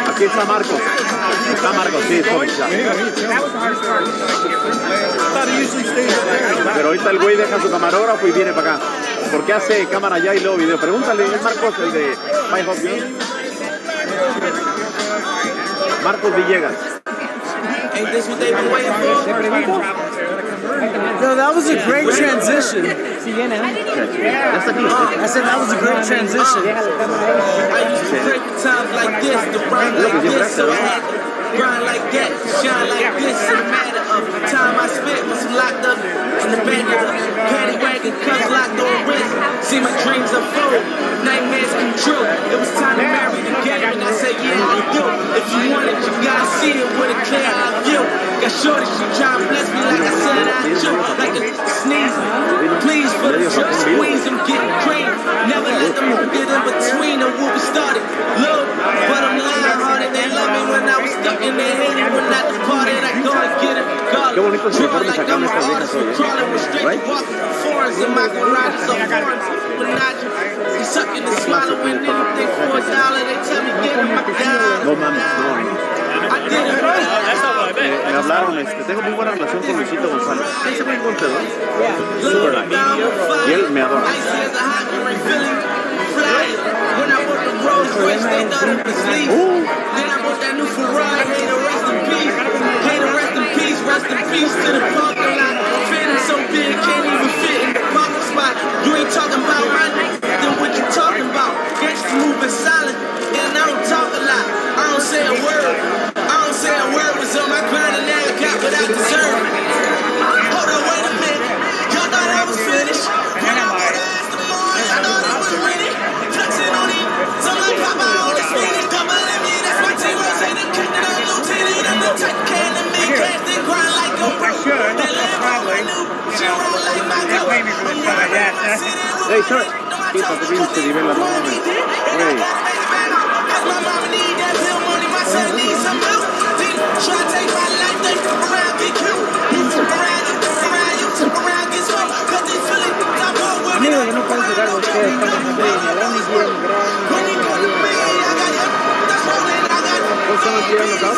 Aquí está Marcos. Está Marcos, sí, pero ahorita el güey deja su camarógrafo y viene para acá. ¿Por qué hace cámara allá y luego video? Pregúntale, es Marcos, el de FightHype. Marcos Villegas. No, that was a great transition. I said that was a great transition. I used to break times like this, to run like this, so I had to grind like that, shine like this. In a matter of time I spent was locked up in the back of the paddy wagon, cuffs locked on wrist. See my dreams unfold, nightmares come true. It was time to marry the game, and I said, yeah, I do. If you want it, you gotta see it with a clear eye view. Got shorty, she try and bless me like I said I do. Like a sneeze, please for the drug squeeze, I'm getting cream. Never let them get in between of what we started. Look, but I'm lying hearted. They love me when I was stuck in their head. When I departed, I go and get it. God, draw like I'm an artist. Crawling with straight walking foreigns in my garage. So foreigns, Menage. He's sucking and swallowing anything for $1. They tell me get him my God. No mames, no. Me hablaron, tengo muy buena relación con Luisito González. Ese muy buen pedo. Super nice. Y él me adora. You ain't talking about running, then what you talking about? Gangsta moving silent, and I don't talk a lot. I don't say a word. I don't say a word. Was on my grind and now I got what I deserve. Hold on, wait a minute. Y'all thought I was finished. When I bought ass the morning, I thought I was winning. Flexing on it. Some like Papa on the spinach. Double M, yeah, that's my team. I say the captain on lieutenant. I'm the type of can to make cash. They grind like a pro. They live on my new. She roll like my coat. Hey, sir. Quítate, pinche nivela, no mames. Hey. My mama need that bill money, my son needs some milk. Try to take my life, they fuck around, get killed. You fuck around, you fuck around, you fuck around, get smoked. Cause they feeling top up with me. Amigo, que no pueden jugar ustedes, están en señalando y quieren When you go to me, I got you. That's rolling, I got you. ¿cómo están tirando acá?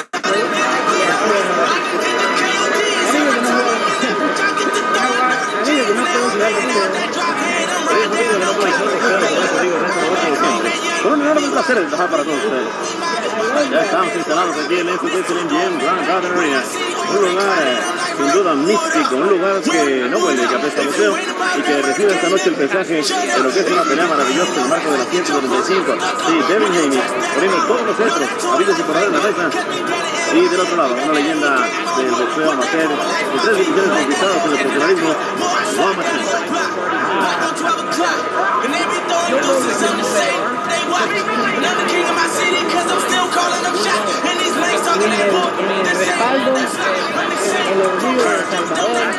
Bueno, un placer trabajar para todos ustedes. Ya estamos instalados aquí en este MGM Grand Garden Arena. Un lugar sin duda místico, un lugar que no huele, que apesta museo y que recibe esta noche el paisaje de lo que es una pelea maravillosa en el marco de la 195. Sí, Devin Haney poniendo todos los centros, habidos y por haber en la mesa. Y del otro lado, una leyenda del boxeo amateur de 3 divisiones conquistadas en el profesionalismo, Lomachenko. Another king of my city, cause I'm still calling them shots. And these lanes talking that bull. En el respaldo, el orgullo de Salvador.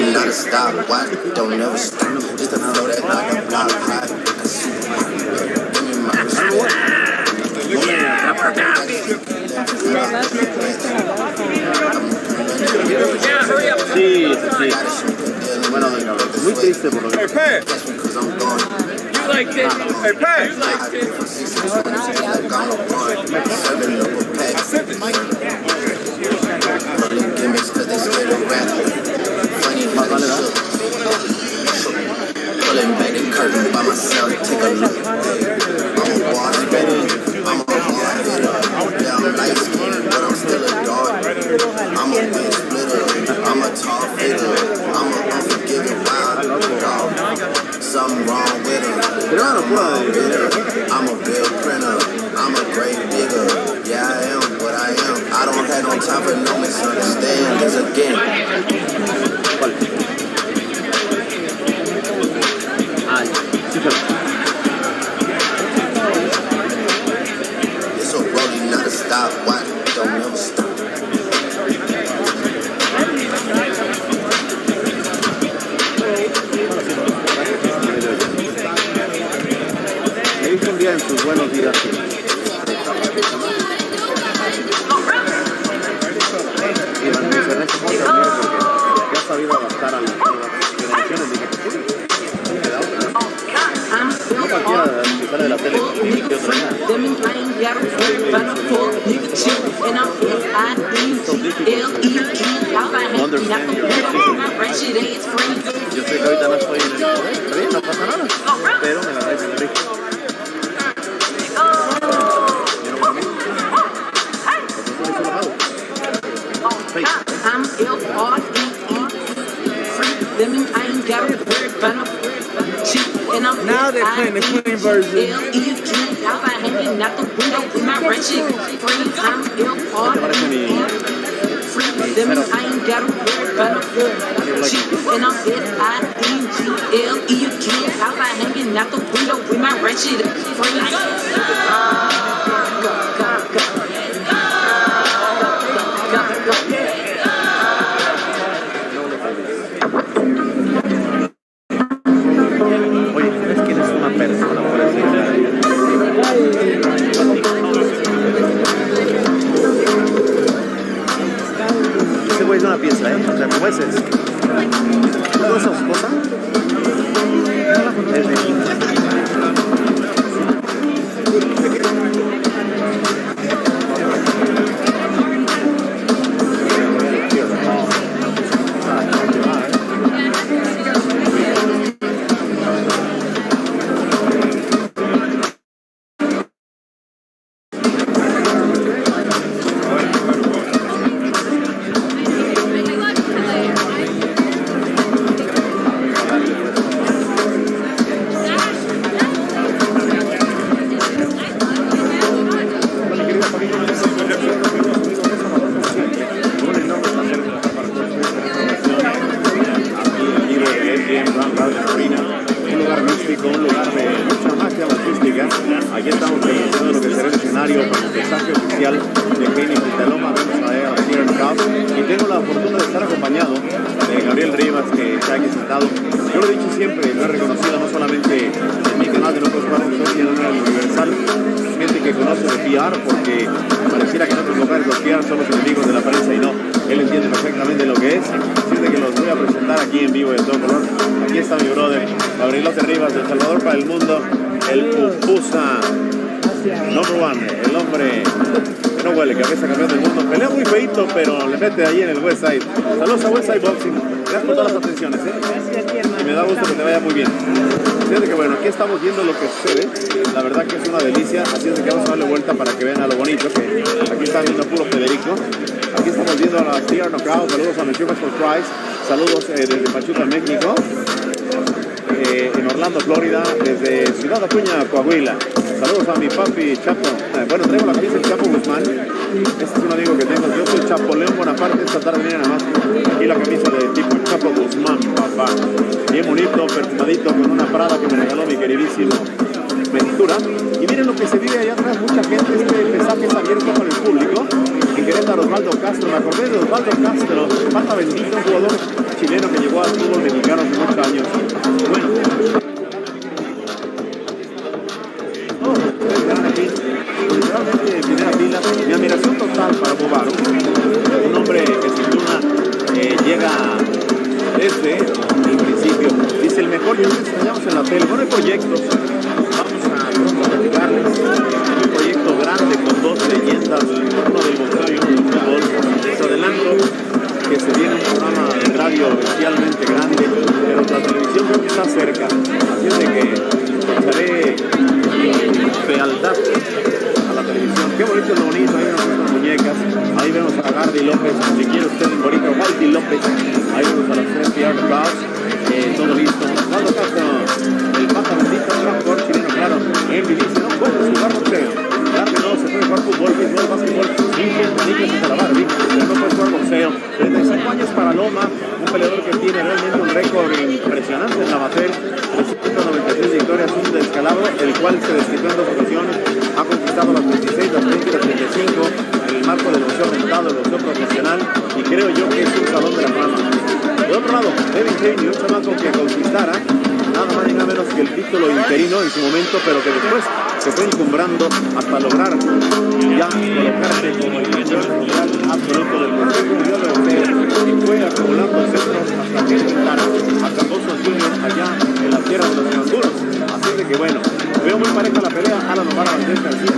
rolling, not a stop. Watch, don't never stop. Just a flow that knock the block high. Give me my respect. Sí. Bueno, venga, muy triste por lo que... Hey, Pat! You like this? Hey, Pat! You like this? Pulling back the curtain by myself, take a look. I'm a boss, baby. I'm a hard hitter. Yeah, I'm light skinned, but I'm still a dog. I'm a big splitter. I'm a tall fitter. I'm a unforgiving wild dog. Something wrong with him. I'm a bill printer. I'm a great digger. Yeah, I am what I am. I don't have no time for no misunderstandings again. It's a rolling, not a stop. Why don't never stop? Me hizo un día en sus buenos días. Y van a hacer esto porque ya ha sabido adaptar a las generaciones. No cualquiera que sale de la tele que otra vez. Yo sé que ahorita no estoy en el poder, está bien, no pasa nada, pero me la traes en el rico. Now they're playing the clean version. Ese güey no la piensa, o sea, como ese es. ¿Toda esa esposa? Es de Aquí estamos presentando lo que será el escenario para el mensaje oficial de Haney frente a Loma. Vemos a Undercard y tengo la fortuna de estar acompañado de Gabriel Rivas, que está aquí sentado. Yo lo he dicho siempre, lo he reconocido no solamente en mi canal de Locos Barros, sino en el Universal, gente que conoce de PR, porque pareciera que en otros lugares los PR son los enemigos de la prensa y no, él entiende perfectamente lo que es. Así de que los voy a presentar aquí en vivo de todo color. Aquí está mi brother Gabriel Rivas, de El Salvador para el mundo, el pupusa number one, el hombre que no huele, cabeza campeón del mundo. Pelea muy feito, pero le mete ahí en el Westside. Saludos a Westside Boxing. Gracias por todas las atenciones, y me da gusto que te vaya muy bien. Fíjate que bueno, aquí estamos viendo lo que sucede. La verdad que es una delicia. Así es de que vamos a darle vuelta para que vean a lo bonito. Que aquí está viendo puro Federico. Aquí estamos viendo a las TR Knockout. Saludos a Mechubas for Price. Saludos desde Pachuca, México. En Orlando, Florida, desde Ciudad Acuña, Coahuila. Saludos a mi papi Chapo. Bueno, traigo la camisa del Chapo Guzmán. Este es un amigo que tengo. Yo soy Chapoleón Bonaparte. Esta tarde viene nada más. Aquí la camisa de tipo Chapo Guzmán, papá. Bien bonito, perfumadito, con una Prada que me regaló mi queridísimo cintura. Y miren lo que se vive allá atrás, mucha gente, este pesaje es abierto para el público. En Querétaro, Osvaldo Castro, me acordé de Osvaldo Castro, pata bendito, un jugador chileno que llegó al fútbol mexicano hace muchos años. Bueno, realmente primera fila, mi admiración total para Bovaro, un hombre que sin duda llega desde el principio. Dice, el mejor ya lo enseñamos en la tele. Bueno, hay proyectos, vamos a platicarles. Un proyecto grande con dos leyendas, uno del boxeo y uno del fútbol. Les adelanto que se viene un programa de radio bestialmente grande, pero la televisión creo que está cerca. Así es de que haré fealdad a la televisión. Qué bonito es lo bonito, ahí vemos unas muñecas, ahí vemos a Gardy López, si quiere usted un bonito Gardy López, ahí vemos a las 3 PR Clouds, todo listo. Cuando Castro, el pata bendito, un jugador chileno, claro, Envy dice, no puedes jugar boxeo. Gardy no, se puede jugar fútbol, béisbol, básquetbol, niños hasta la Barbie, pero no puede jugar boxeo. 35 años para Loma, un peleador que tiene realmente un récord impresionante en la amateur, 393 victorias, un descalabro, el cual se desquitó en 2 ocasiones, ha conquistado las 26, las 20 y las 35 en el marco del boxeo aumentado, el boxeo profesional, y creo yo que es un salón de la fama. De otro lado, Devin Haney, un chamaco que conquistara nada más y nada menos que el título interino en su momento, pero que después se fue encumbrando hasta lograr ya colocarse como el campeón mundial absoluto del Consejo Mundial de Boxeo, y fue acumulando centros hasta que enfrentara a Camboso Jr. allá en la tierra de los canguros. Así de que bueno, veo muy pareja la pelea. Alan Omar Valdés García,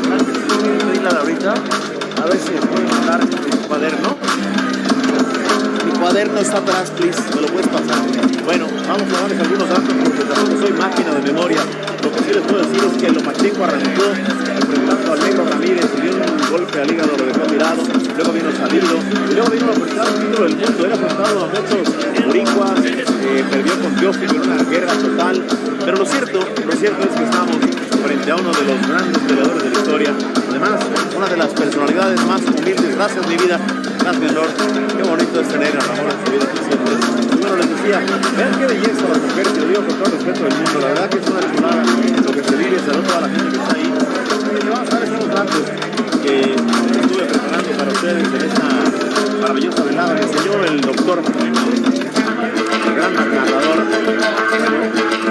la de ahorita, a ver si me puede mandar mi cuaderno. Mi cuaderno está atrás, please, me lo puedes pasar. Bueno, vamos a darles algunos datos porque tampoco soy máquina de memoria. Lo que sí les puedo decir es que Lomachenko arrancó enfrentando al Negro Ramírez y dio un golpe al hígado, lo dejó tirado, luego vino Salido, y luego vino a enfrentar el título del mundo. Era enfrentado a muchos boricuas, perdió con Teófilo en una guerra total, pero lo cierto es que estamos frente a uno de los grandes peleadores de la historia, además una de las personalidades más humildes. Gracias mi vida, gracias Lord, qué bonito es tener a Ramón en su vida siempre. Y bueno, les decía, vean qué belleza las mujeres, y lo digo con todo el respeto del mundo, la verdad que es una chulada lo que se vive, se ve toda la gente que está ahí. Y vamos a dar estos datos que estuve preparando para ustedes en esta maravillosa velada. Me enseñó el doctor, el gran narrador,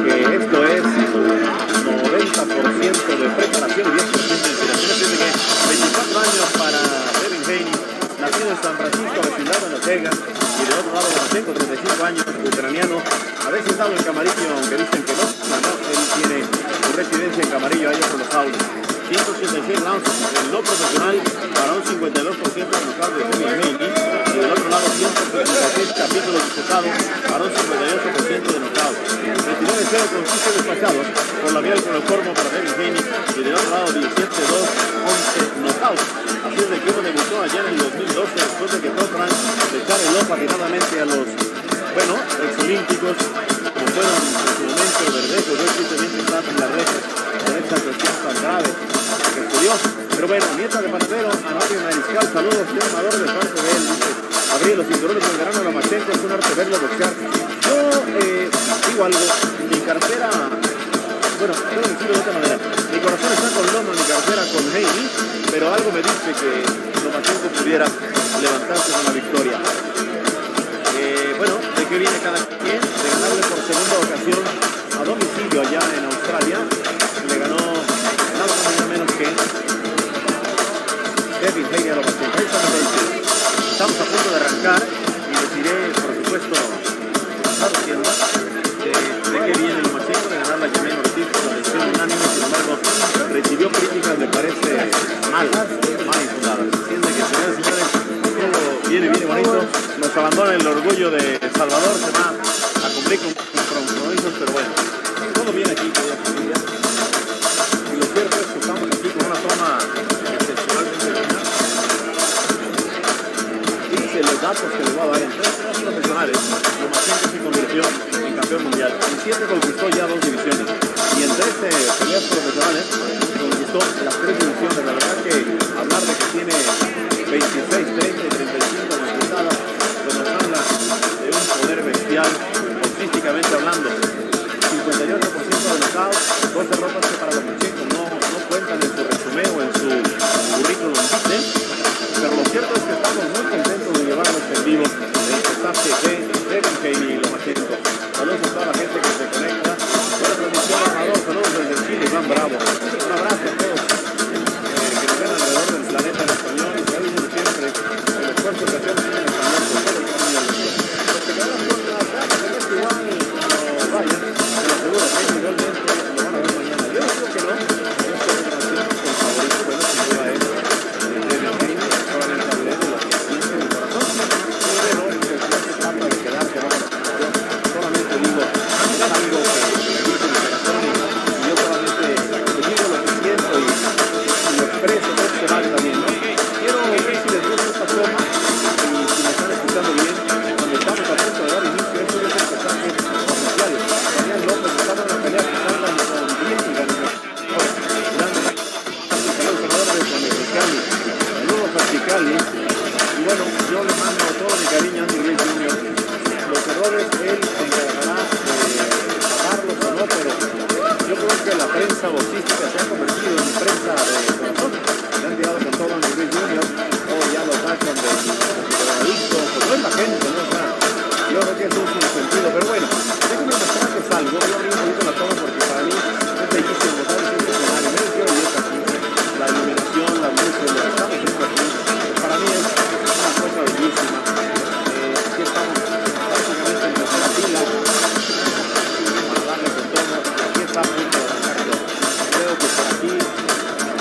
que esto es 90% de preparación y 10% de inspiración. Así que 24 años para Devin Haney, nacido en San Francisco, vecindado en Las Vegas, y de otro lado Lomachenko, 35 años, ucraniano, a veces estado en Camarillo, aunque dicen que no, él tiene su residencia en Camarillo, allá por los Autos. 186 rounds en lo profesional para un 52% de knockout de Devin Haney, y del otro lado 136 capítulos disputados para un 58% de knockout. 29-0 con 15 despachados por la vía del cloroformo para Devin Haney, y del otro lado 17-2, 11 knockouts. Así es de que uno debutó allá en el 2012 después de que Topran le echara el ojo atinadamente a los, bueno, exolímpicos, como fueron en su momento Verdejo, yo tristemente estaba en la red por esta cuestión tan grave que estudió. Pero bueno, nieta de panadero, Antonio Mariscal, saludos, amador de parte de él, dice, abrir los cinturones del verano Lomachenko, es un arte verlo boxear. Yo digo algo, mi cartera, bueno, tengo que decirlo de otra manera, mi corazón está con Loma, mi cartera con Haney, pero algo me dice que Lomachenko pudiera levantarse con la victoria. Bueno, ¿de qué viene cada quien? De ganarle por segunda ocasión a domicilio allá en Australia. Le ganó nada más y nada menos que Devin Haney a Lomachenko. Ahí estamos a punto de arrancar y les diré, por supuesto, traduciendo de qué viene Lomachenko, de ganar la Yemen Ortiz por la decisión unánime. Sin embargo, recibió críticas, me parece, mal infundadas. Entiende que, señores y señores, todo viene bonito. Nos abandona el orgullo de Salvador, se va a cumplir con compromisos, pero bueno, todo viene aquí, querida familia. Y lo cierto es que estamos aquí con una toma excepcionalmente buena. Dice los datos que les voy a dar en 3 peleas profesionales. Lomachenko se convirtió en campeón mundial. En 7 conquistó ya 2 divisiones. Y en 13 peleas profesionales conquistó las 3 divisiones. La verdad que hablar de que tiene 26, 30 y 35 conquistadas, pues nos habla de un poder bestial, boxísticamente hablando. 58% de knockout, 2 derrotas que para Lomachenko no yo le mando todo mi cariño a Andy Ruiz Jr. Los errores él se encargará de pagarlos o no, pero yo creo que la prensa boxística se ha convertido en prensa de corazón. Le han tirado con todo a Andy Ruiz Jr. o ya lo sacan de drogadicto, pues no es la gente, no es nada. Yo creo que es un sentido, pero bueno, déjenme mostrarles algo. Yo abrí un poquito la toma porque para mí es bellísimo, ¿sabes? Es impresionante. Miren qué belleza aquí. La iluminación, la luz, lo que estamos viendo aquí, para mí es una cosa bellísima. Aquí estamos prácticamente en tercera fila para darle con todo. Aquí está a punto de arrancar todo. Creo que por aquí,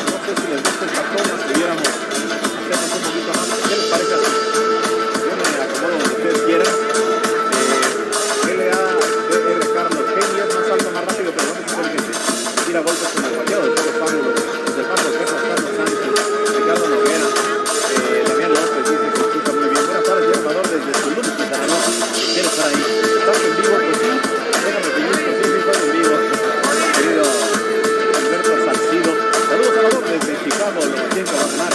no sé si les gusta esta toma, si pudiéramos hacernos un poquito más. ¿Qué les parece así? Yo me acomodo donde ustedes quieran. Tira golpes con el guayado de todos los ángulos, desde el paso de César Carlos Sánchez, Ricardo Noguera, Damián López dice que escucha muy bien. Buenas tardes, llamador desde Tulum, Quintana Roo. ¿Quiere estar ahí? ¿Estás en vivo? Pues sí, déjame te gusto, sí, estoy en vivo. Querido Alberto Salcido. Saludos, Salvador, desde Chicago, Lomachenko va a ganar.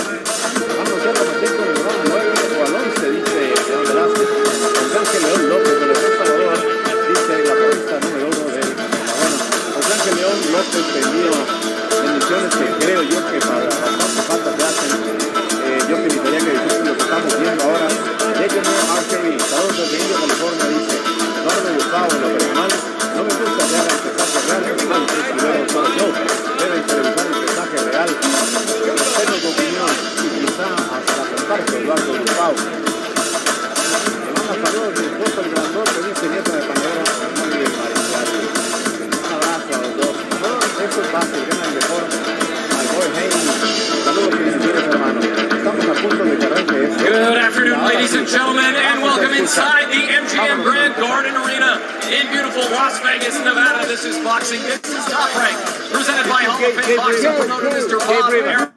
Vamos a Lomachenko en el round 9 o al 11, dice León Velázquez. Ángel León López, de los Salvador, dice la porrista número 1 de Ángel León López envío bendiciones que creo yo que para bastante falta te hacen. Yo que invitaría que disfruten lo que estamos viendo ahora. Jacob Archery, saludos desde Indio, California, dice Eduardo Gustavo, en lo personal no me gusta que hagan el pesaje real, deben televisar el pesaje real. Respeto tu opinión y quizá hasta la comparto, Eduardo Gustavo. Le manda saludos mi esposo el grandote, dice nieta de Pandora, muy bien, Mariscal. Eso es fácil, gana el mejor al boy Haney. Saludos, bendiciones, hermano. Estamos a punto de que arranque esto. Good afternoon, ladies and gentlemen, and welcome inside the MGM Grand Garden Arena in beautiful Las Vegas, Nevada. This is Boxing. This is Top Rank, presented by Hall of Fame boxing promoter Mr. Bob Aaron.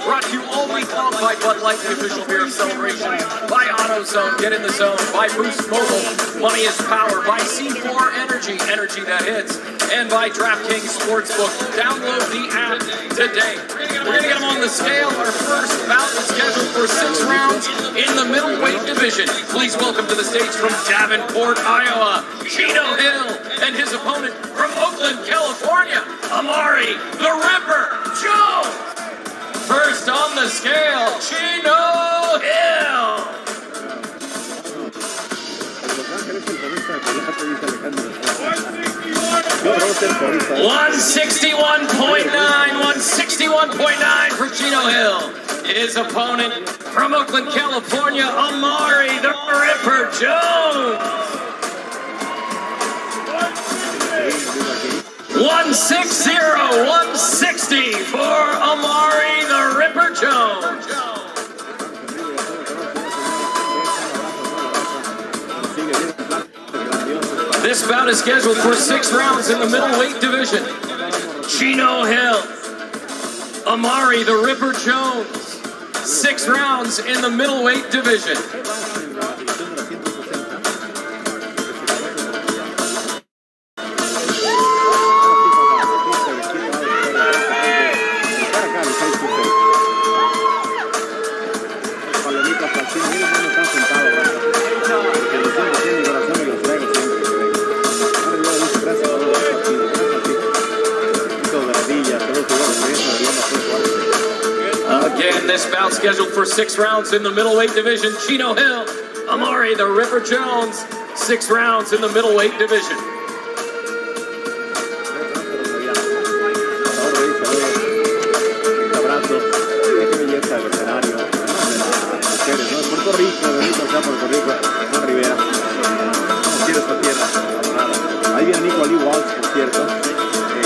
Brought to you all week long by Bud Light, the official beer of celebration, by AutoZone, Get in the Zone, by Boost Mobile, Money is Power, by C4 Energy, energy that hits, and by DraftKings Sportsbook. Download the app today. We're going to get them on the scale. Our first bout is scheduled for 6 rounds in the middleweight division. Please welcome to the stage from Davenport, Iowa, Chino Hill, and his opponent from Oakland, California, Amari the Ripper Jones. First on the scale, Chino Hill. 161.9 for Chino Hill. His opponent from Oakland, California, Amari the Ripper Jones. 160 for Amari the Ripper Jones. This bout is scheduled for 6 rounds in the middleweight division. Chino Hill, Amari the Ripper Jones. 6 rounds in the middleweight division. Again, this bout scheduled for 6 rounds in the middleweight division. Chino Hill, Amari the Ripper Jones. 6 rounds in the middleweight division. Puerto Rico, Benito, acá Puerto Rico, Juan Rivera. ¿Cómo quiere esta tierra? Ahí viene Nico Ali Walsh, por cierto.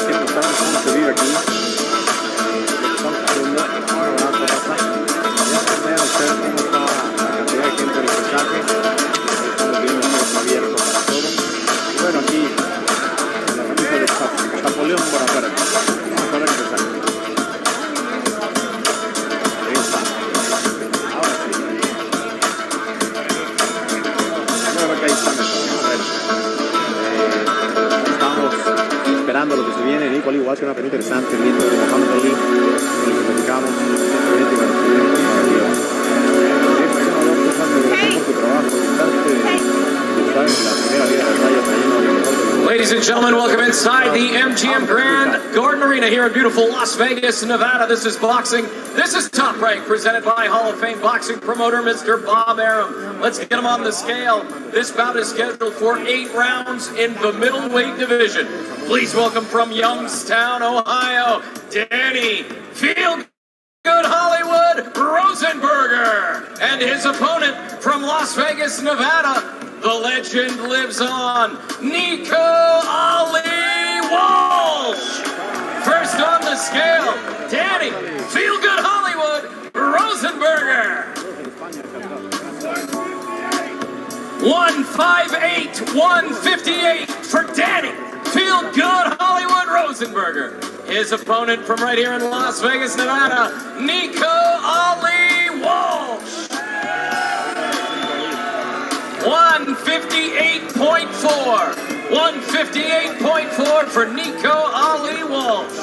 Que nos estamos cómo se vive aquí. Estamos haciendo. Ahora va a pasar. Ya vean ustedes cómo está la cantidad de gente en el pesaje. Estamos viendo que está abierto para todo. Y bueno, aquí la ramita de Napoleón por afuera. Vamos a ver el pesaje. Ahí está. Ahora sí. Estamos esperando lo que se viene. Nico Ali Walsh, una pelea interesante, lindo de Mohamed Ali, con el que platicamos, 120 para el Ladies and gentlemen, welcome inside the MGM Grand Garden Arena here in beautiful Las Vegas, Nevada. This is boxing. This is Top Rank, presented by Hall of Fame boxing promoter, Mr. Bob Arum. Let's get him on the scale. This bout is scheduled for 8 rounds in the middleweight division. Please welcome from Youngstown, Ohio, Danny Feel Good Hollywood Rosenberger, and his opponent from Las Vegas, Nevada. The legend lives on, Nico Ali Walsh. First on the scale, Danny Feel Good Hollywood Rosenberger. 158, 158 for Danny Feel Good Hollywood Rosenberger. His opponent from right here in Las Vegas, Nevada, Nico Ali Walsh. 158.4. 158.4 for Nico Ali Walsh.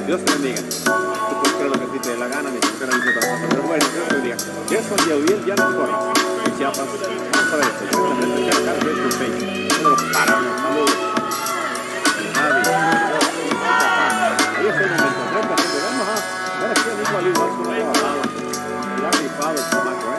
Dios te bendiga. Tú puedes creer lo que a ti te dé la gana, ni siquiera dice otra cosa. Pero bueno, Dios te bendiga. Gerson Yaudiel ya no corre. Chiapas. Vamos a ver esto. La gente ya acá de tu pecho. Uno lo para. Saludos. Javi. Ahí está el momento. Frente a frente. Vamos a ver aquí a Nico Ali Walsh como ha trabajado. Y ha rifado el chamaco, ¿eh?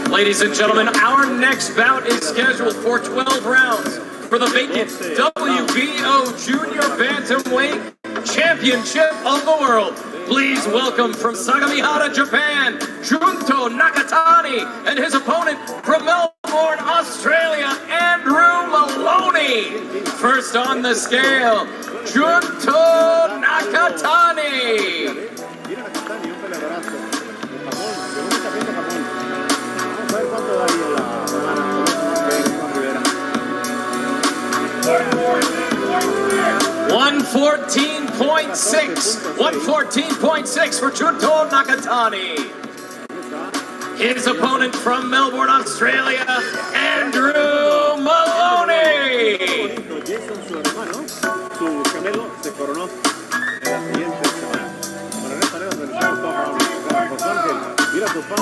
Ladies and gentlemen, our next bout is scheduled for 12 rounds for the vacant WBO Junior Bantamweight Championship of the World. Please welcome from Sagamihara, Japan, Junto Nakatani, and his opponent from Melbourne, Australia, Andrew Maloney. First on the scale, Junto Nakatani. 114.6 for Junto Nakatani. His opponent from Melbourne, Australia, Andrew Maloney. Su hermano, su gemelo, se coronó en la siguiente semana.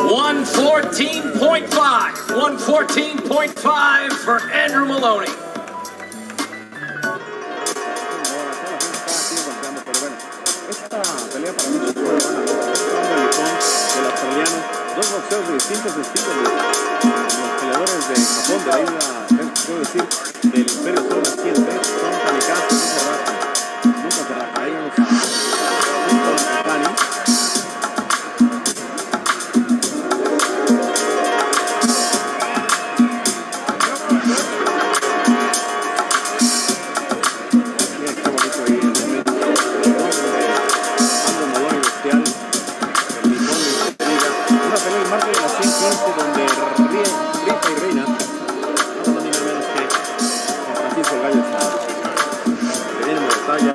114.5 for Andrew Maloney. Esta pelea para muchos fue buena, ¿no? Del australiano, dos boxeos de distintos estilos, los peleadores de Japón, de la isla, quiero decir, del Imperio Sol naciente, son kamikazes, nunca se rajan. Ahí vamos a Junto Nakatani. 115, donde rifa y reina, no ni nada menos que Juan Francisco el Gallo Estrada. Teniendo batalla.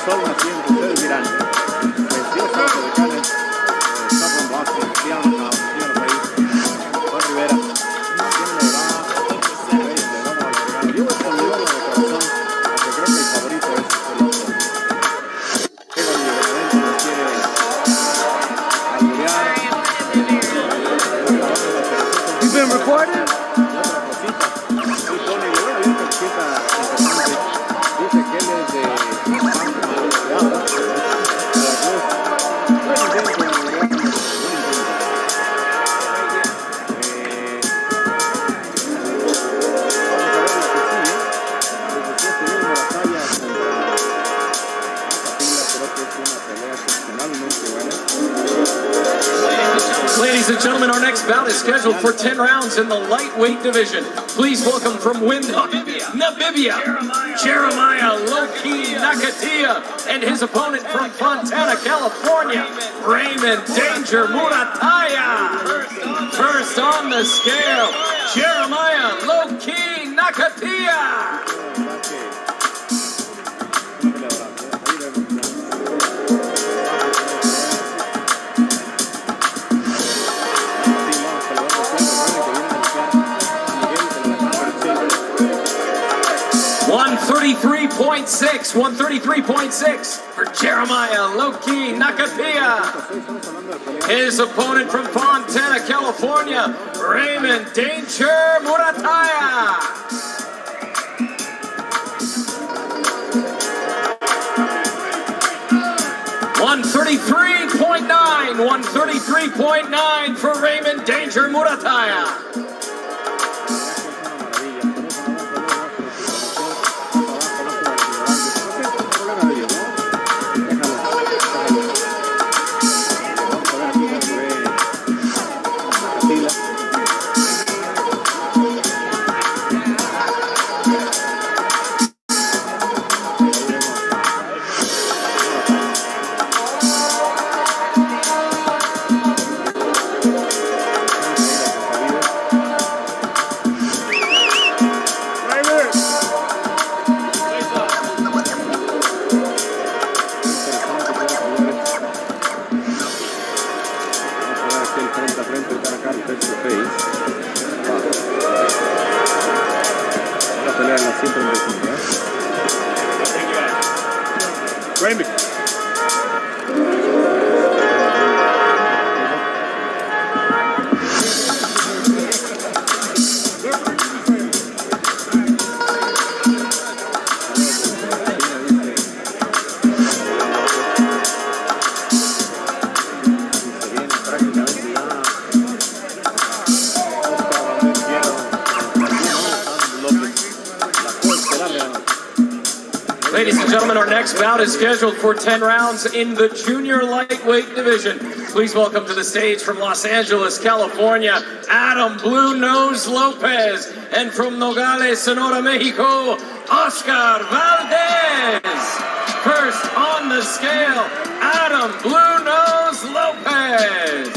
Sol naciente, ustedes dirán. Ladies and gentlemen, our next bout is scheduled for 10 rounds in the lightweight division. Please welcome from Windhoek, Namibia, Jeremiah Loki Nakatia, and his opponent from Fontana, California, Raymond Danger Murataya. First on the scale, Jeremiah Loki Nakatia. 133.6 for Jeremiah Loki Nakatia. His opponent from Fontana, California, Raymond Danger Murataya. 133.9 for Raymond Danger Murataya. Ladies and gentlemen, our next bout is scheduled for 10 rounds in the junior lightweight division. Please welcome to the stage from Los Angeles, California, Adam Blue Nose Lopez, and from Nogales, Sonora, Mexico, Oscar Valdez. First on the scale, Adam Blue Nose Lopez.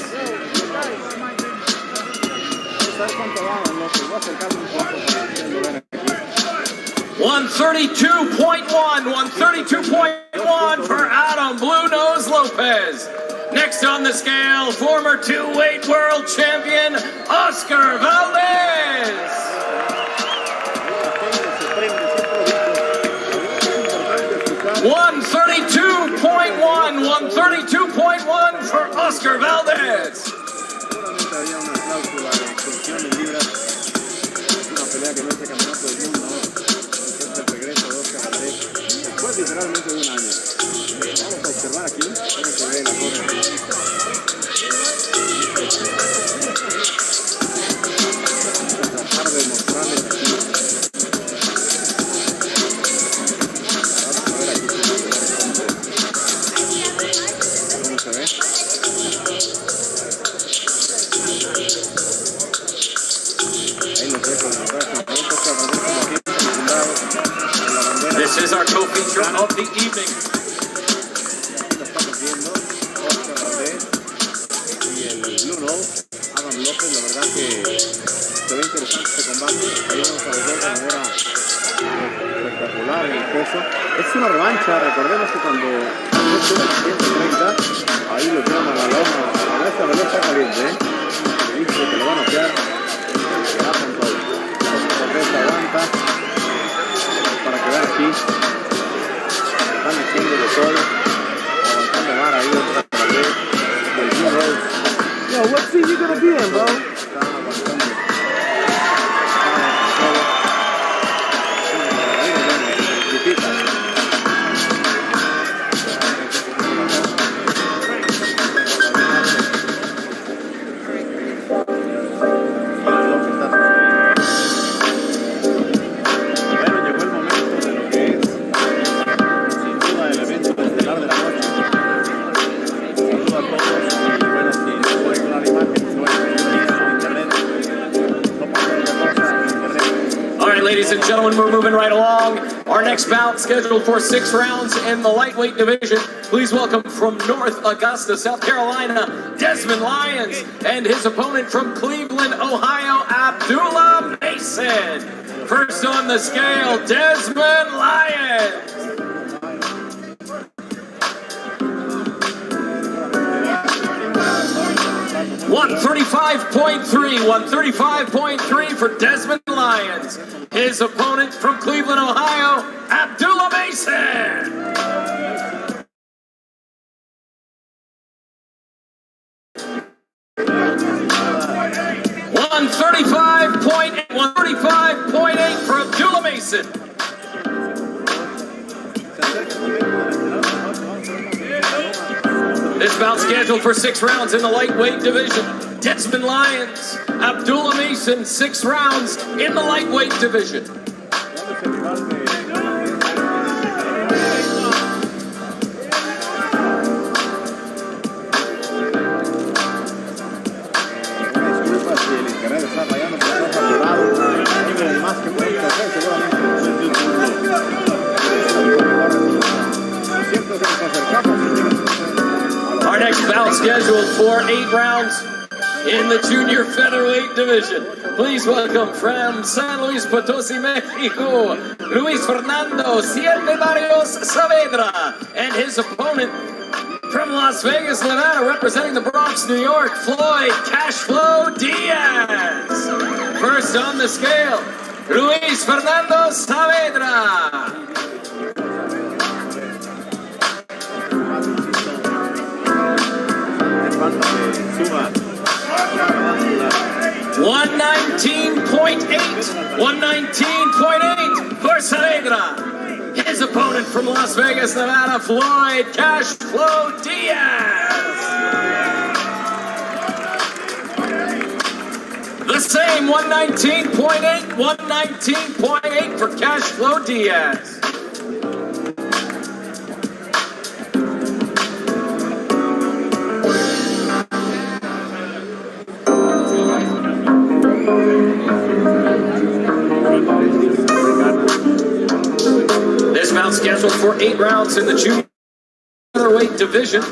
132.1 for Adam Blue Nose Lopez. Next on the scale, former two-weight world champion, Oscar Valdez. 132.1 for Oscar Valdez. Literalmente de un año. Vamos a observar aquí cómo se ve la torre. Tratar de mostrarles aquí. Vamos a ver aquí cómo se ve. Ahí los dejo de This is our co-feature of the evening. Estamos viendo Oscar Valdez y el Blue Nose, Adam López. La verdad que se ve interesante este combate. Ahí vamos a ver de manera espectacular en el peso. Es una revancha. Recordemos que cuando estuvo en 130, ahí lo llaman a la loma. Ahora esta vez está caliente, le dice que lo van a noquear. Se va con todo. Oscar Valdez aguanta. Para que vean aquí, están haciendo de todo, aguantando vara ahí otra vez, el Blue Nose. Yo, what team you gonna be in, bro? Están aguantando. Ahí nos vemos, and gentlemen, we're moving right along. Our next bout scheduled for 6 rounds in the lightweight division. Please welcome from North Augusta, South Carolina, Desmond Lyons, and his opponent from Cleveland, Ohio, Abdullah Mason. First on the scale, Desmond Lyons. 135.3 for Desmond Lyons. His opponent from Cleveland, Ohio, Abdullah Mason. $135.8 for Abdullah Mason. This bout scheduled for 6 rounds in the lightweight division. Desmond Lyons, Abdullah Mason, 6 rounds in the lightweight division. Our next bout scheduled for 8 rounds in the junior featherweight division. Please welcome from San Luis Potosí, Mexico, Luis Fernando Siete Barrios Saavedra, and his opponent from Las Vegas, Nevada, representing the Bronx, New York, Floyd Cashflow Diaz. First on the scale, Luis Fernando Saavedra. 119.8 for Saavedra. His opponent from Las Vegas, Nevada, Floyd Cashflow Diaz. The same 119.8 for Cashflow Diaz. This bout scheduled for 8 rounds in the junior featherweight division.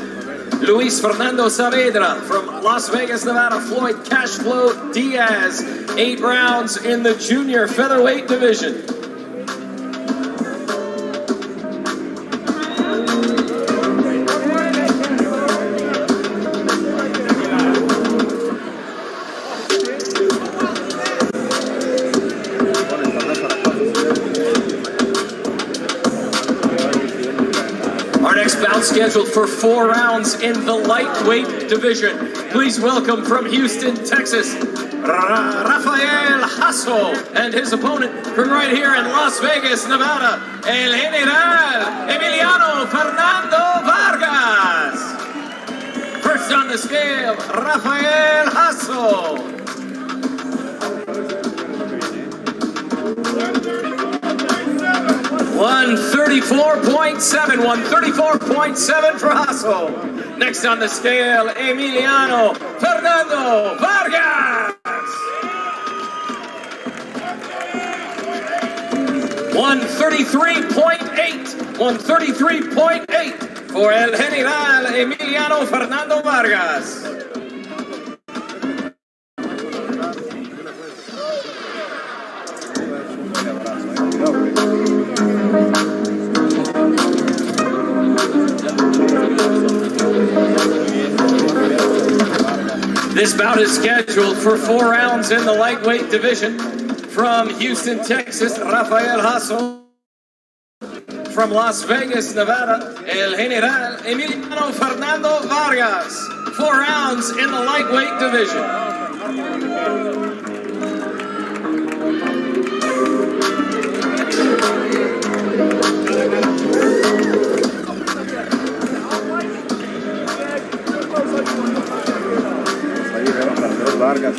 Luis Fernando Saavedra from Las Vegas, Nevada, Floyd Cashflow Diaz. 8 rounds in the junior featherweight division. Scheduled for 4 rounds in the lightweight division. Please welcome from Houston, Texas, Rafael Hasso, and his opponent from right here in Las Vegas, Nevada, El General Emiliano Fernando Vargas. First on the scale, Rafael Hasso. 134.7 for Hasso. Next on the scale, Emiliano Fernando Vargas. 133.8 for El General Emiliano Fernando Vargas. This bout is scheduled for 4 rounds in the lightweight division. From Houston, Texas, Rafael Hasso. From Las Vegas, Nevada, El General Emiliano Fernando Vargas. 4 rounds in the lightweight division. Vargas,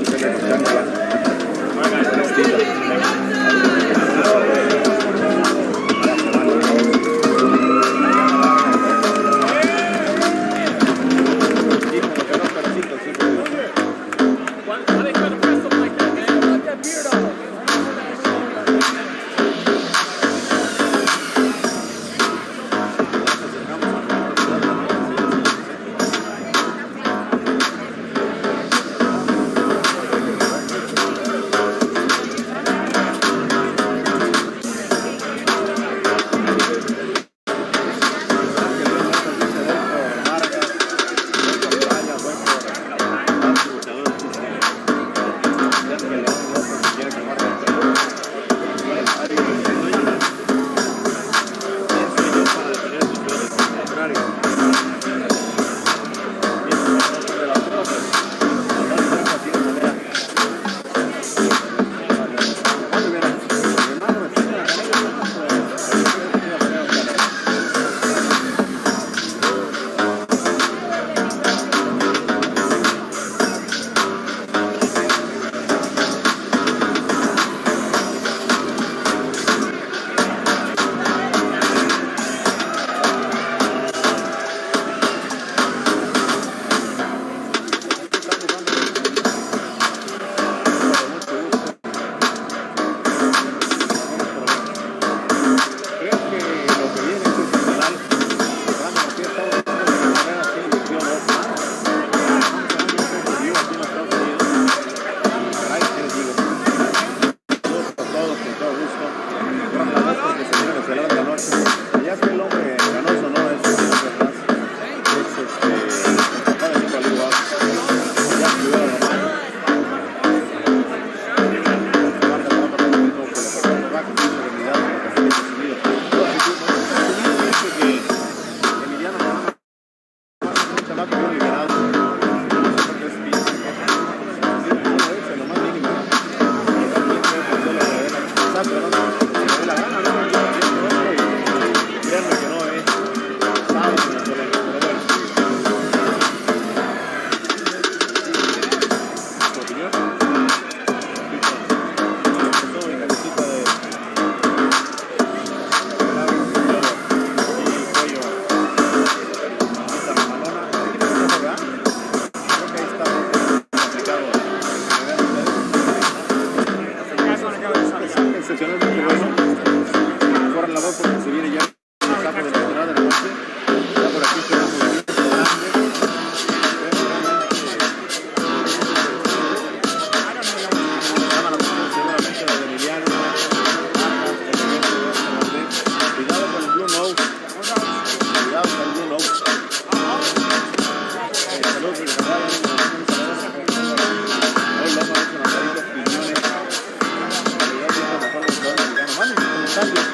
será de la noche. Ya por aquí se ve muy bien, grande. Llama la atención seguramente la de Emiliano. Cuidado con el Blue Nose. Cuidado con el Blue Nose. Saludos y gracias. Hoy Loma ha hecho unas caritas piñones. Manden sus comentarios.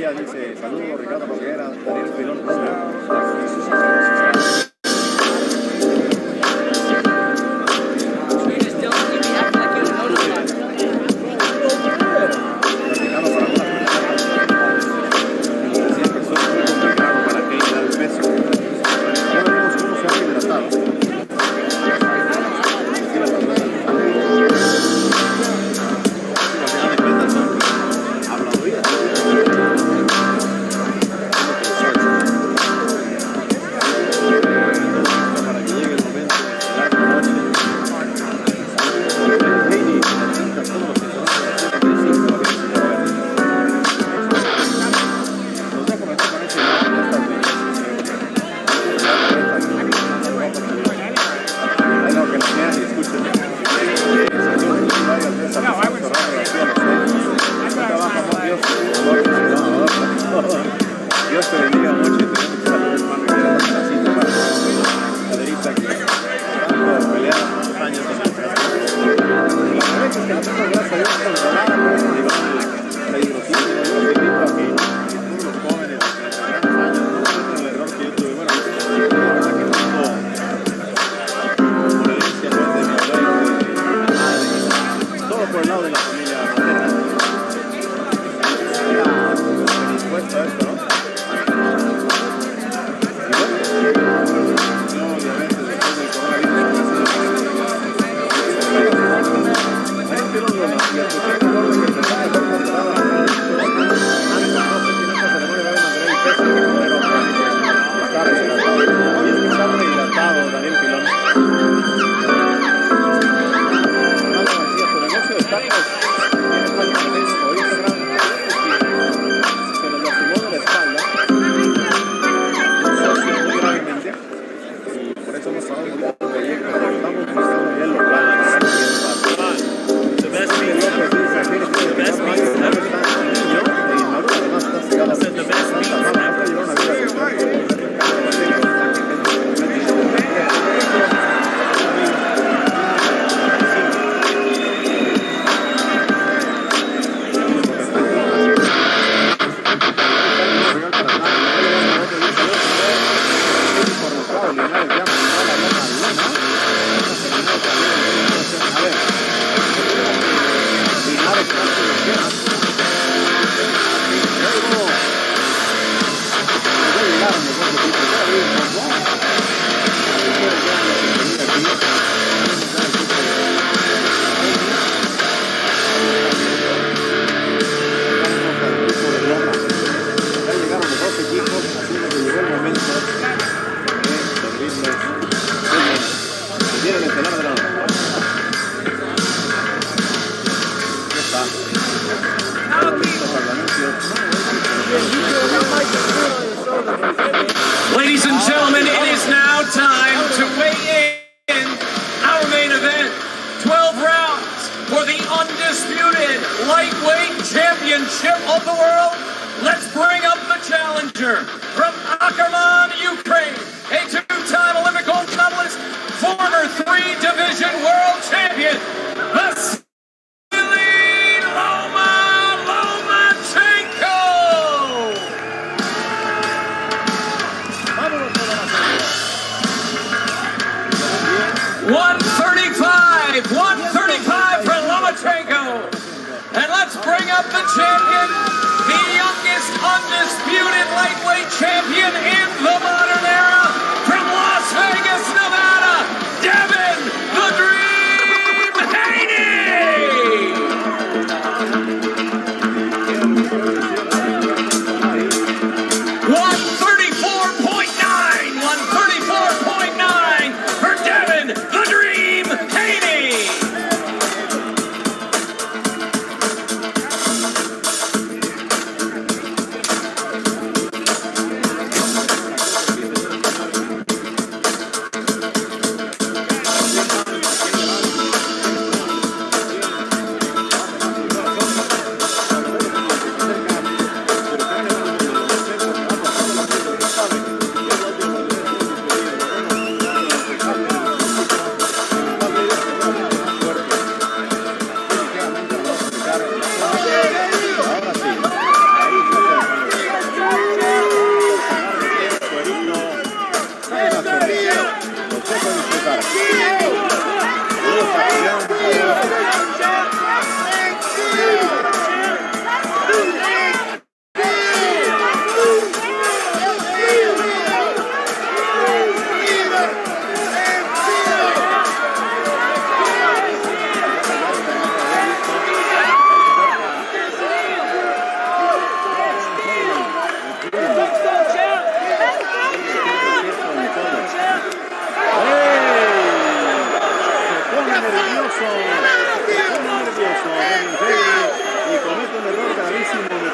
Dice, saludos Ricardo Noguera, Daniel Pilón. Dios te bendiga mucho y tenemos que saludar, hermano, y dar una cita para Caderita, que tanto pelea muchos años en el caso. La verdad es que la tengo, gracias a Dios, controlada, pero peligrosísimo. Yo los invito a que todos los jóvenes de 30 años no cometen el error que yo tuve. Bueno, la verdad que tengo por herencia, pues, de mi abuelo, de mi madre, todo por el lado de la familia materna. Era predispuesto a esto, ¿no? challenger from Ackerman, Ukraine, a two-time Olympic gold medalist, former three-division world champion, Vasiliy Lomachenko. 135 for Lomachenko. And let's bring up the champion, the youngest undisputed lightweight champion in the modern era, from Las Vegas, Nevada, Devin "The Dream" Haney. 134.9 for Devin "The Dream" Haney.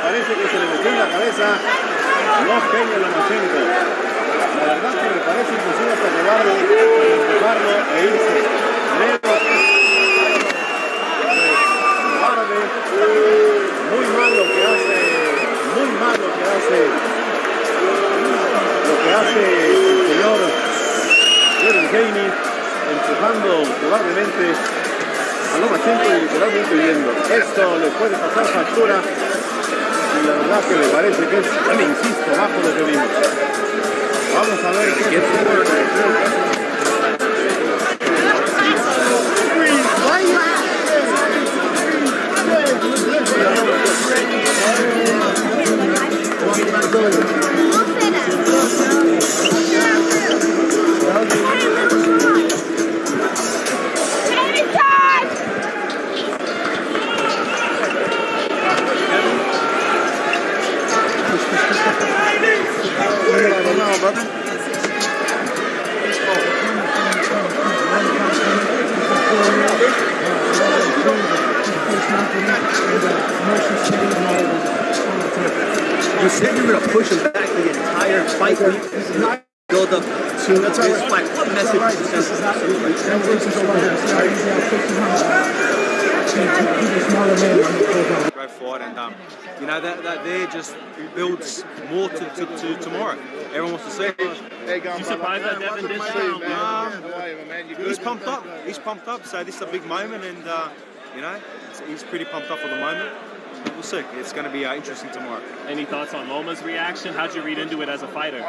parece que se le metió en la cabeza Vasiliy Lomachenko. La verdad que me parece imposible hasta cobarde empujarlo e irse. Creo que cobarde, muy mal lo que hace, muy mal lo que hace el señor Devin Haney, empujando cobardemente a Lomachenko y literalmente viendo. Esto le puede pasar factura y la verdad que me parece que es, insisto, bajo lo que vimos. Vamos a ver qué You said you were going to push him back the entire fight. Build up to this fight. What message is this? Great fight, and you know that there just builds more to tomorrow. Everyone wants to see it. You surprised that Devin did He's pumped up. He's pumped up. So this is a big moment, and you know he's pretty pumped up for the moment. We'll see. It's going to be interesting tomorrow. Any thoughts on Loma's reaction? How'd you read into it as a fighter?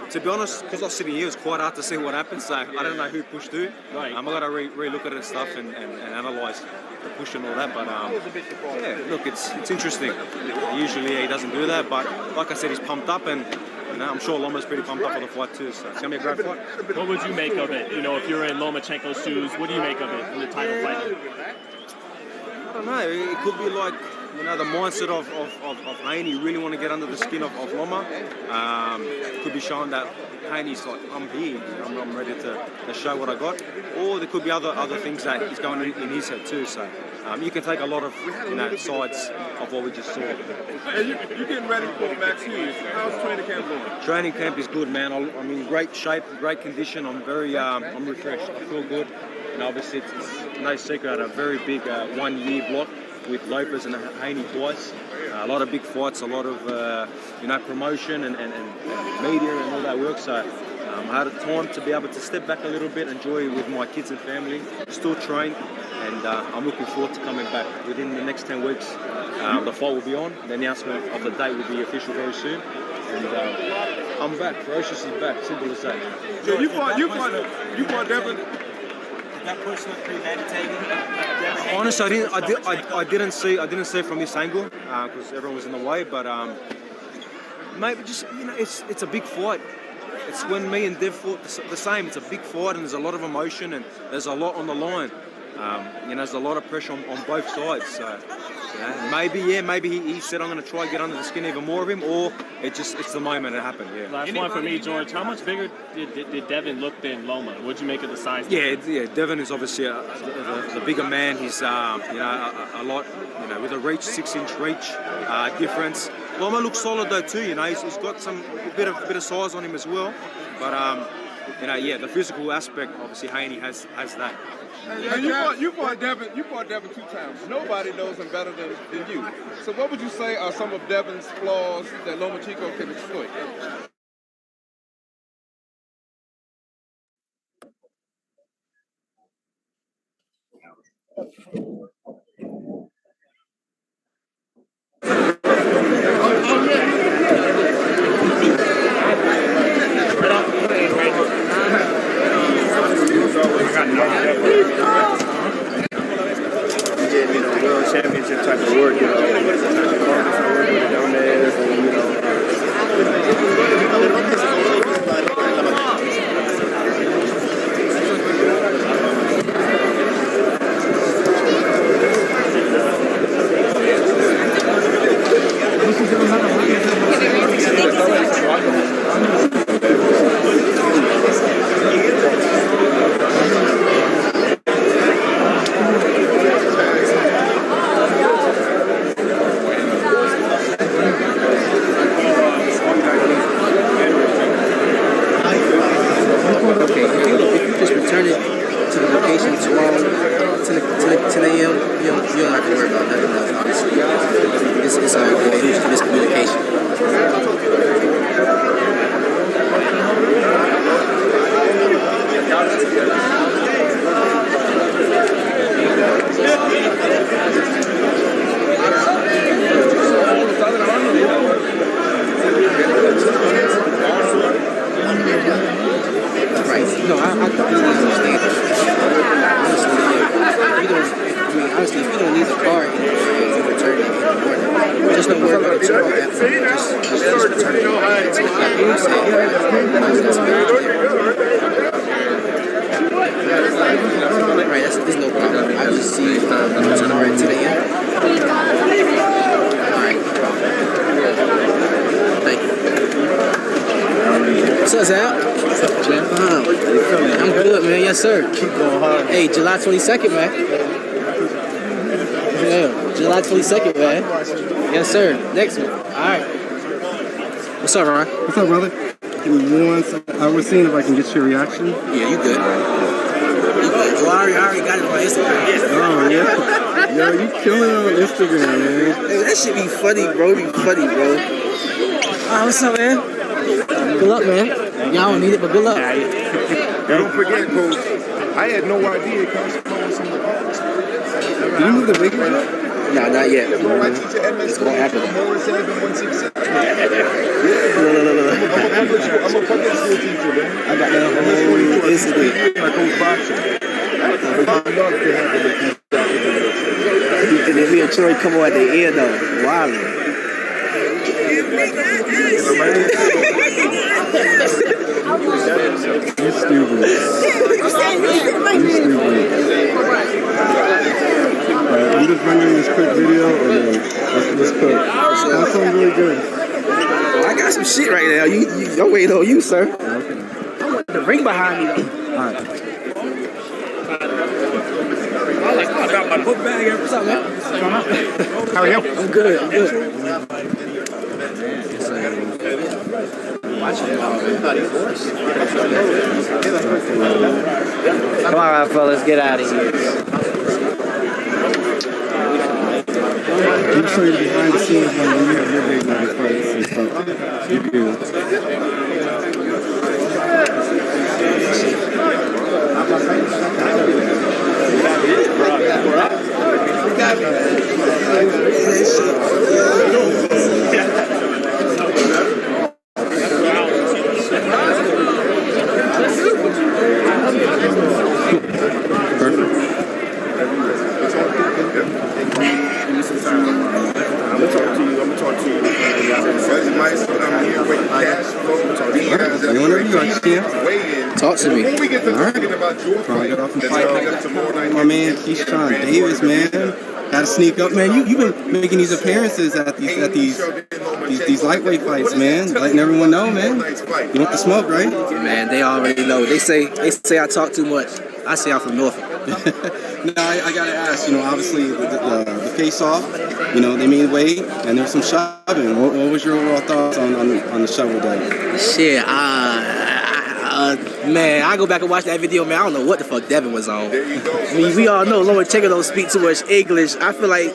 To be honest, because I was sitting here, it was quite hard to see what happened, so I don't know who pushed who. Right. I've got to re-look at the stuff and analyse the push and all that, but yeah, look, it's interesting. Usually he doesn't do that, but like I said, he's pumped up, and you know, I'm sure Loma's pretty pumped up for the fight too, so it's going to be a great fight. What would you make of it? You know, if you're in Lomachenko's shoes, what do you make of it in the title fight? I don't know, it could be like, you know, the mindset of Haney really want to get under the skin of Loma. Could be showing that Haney's like, I'm here, I'm ready to show what I got. Or there could be other things that is going in his head too. So you can take a lot of sides of what we just saw. Hey, you're getting ready for Max Hughes. How's training camp going? Training camp is good, man. I'm in great shape, great condition. I'm I'm refreshed. I feel good. And obviously it's no secret I had a very big 1 year block with Lopez and Haney twice. a lot of big fights, a lot of promotion and media and all that work. So I had time to be able to step back a little bit, enjoy with my kids and family, still train, and I'm looking forward to coming back within the next 10 weeks. The fight will be on. The announcement of the date will be official very soon. And I'm back. Ferocious is back. Simple as that. So you fought Devin. Did that push look premeditated? Honestly, I didn't see it from this angle because everyone was in the way. But maybe just it's a big fight. It's when me and Dev fought the same. It's a big fight and there's a lot of emotion and there's a lot on the line. There's a lot of pressure on both sides. So maybe he said I'm going to try and get under the skin even more of him, or it's the moment it happened. Yeah. Last one for me, George. How much bigger did Devin look than Loma? What'd you make of the size? Yeah. Devin is obviously the bigger man. He's a lot with a reach, 6-inch reach difference. Loma looks solid though too. He's got some bit of size on him as well. But the physical aspect obviously Haney has that. You fought Devin 2 times. Nobody knows him better than you. So what would you say are some of Devin's flaws that Lomachenko can exploit? World championship type of work, down there, July 22nd, man. Yeah, July 22nd, man. Yes, sir. Next one. All right. What's up, Ryan? What's up, brother? Give me 1 second. I was seeing if I can get your reaction. Yeah, you good. Well, I already got it on Instagram. Oh, yeah. Yo, you killing it on Instagram, man. Hey, that shit be funny, bro. What's up, man? Good luck, man. Y'all don't need it, but good luck. Don't forget, Coach. I had no idea it comes from some of the parts. Did you move the big one? No, not yet. It's going to happen. I'm a public school teacher, man. I got that whole incident. I coach boxing. And then me and Troy come on at the end, though. Wilding. You stupid. Alright, I'm just rendering this quick video and then let's cook. That sounds really good. I got some shit right now. I'm waiting on you, sir. Okay. I want the ring behind me, though. Alright. I got my book bag. What's up, man? How are you? I'm good. Come on, fellas, get out of here. Keep show you the behind the scenes when you have your big night fights and stuff. You do. Talk to me. Alright. Get off and fight. My man, Keyshawn Davis, man. Gotta sneak up, man. You've been making these appearances at these lightweight fights, man. Letting everyone know, man. You want the smoke, right? Man, they already know. They say I talk too much. I say I'm from Norfolk. No, I gotta ask. Obviously the face-off. They made weight and there's some shoving. What was your overall thoughts on the shovel day? Shit, man, I go back and watch that video, man. I don't know what the fuck Devin was on. I mean, we all know Lomachenko don't speak too much English. I feel like,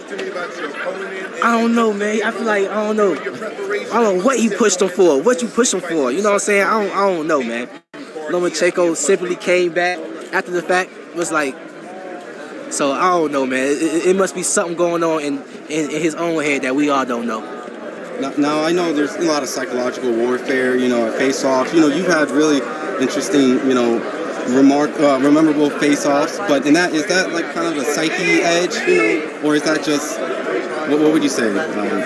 I don't know, man. I feel like, I don't know what he pushed him for. What you push him for? You know what I'm saying? I don't know, man. Lomachenko simply came back after the fact. Was like, so I don't know, man. It must be something going on in his own head that we all don't know. Now I know there's a lot of psychological warfare, at face-offs. You've had really interesting, memorable face-offs. But is that like kind of a psyche edge, or is that just what would you say?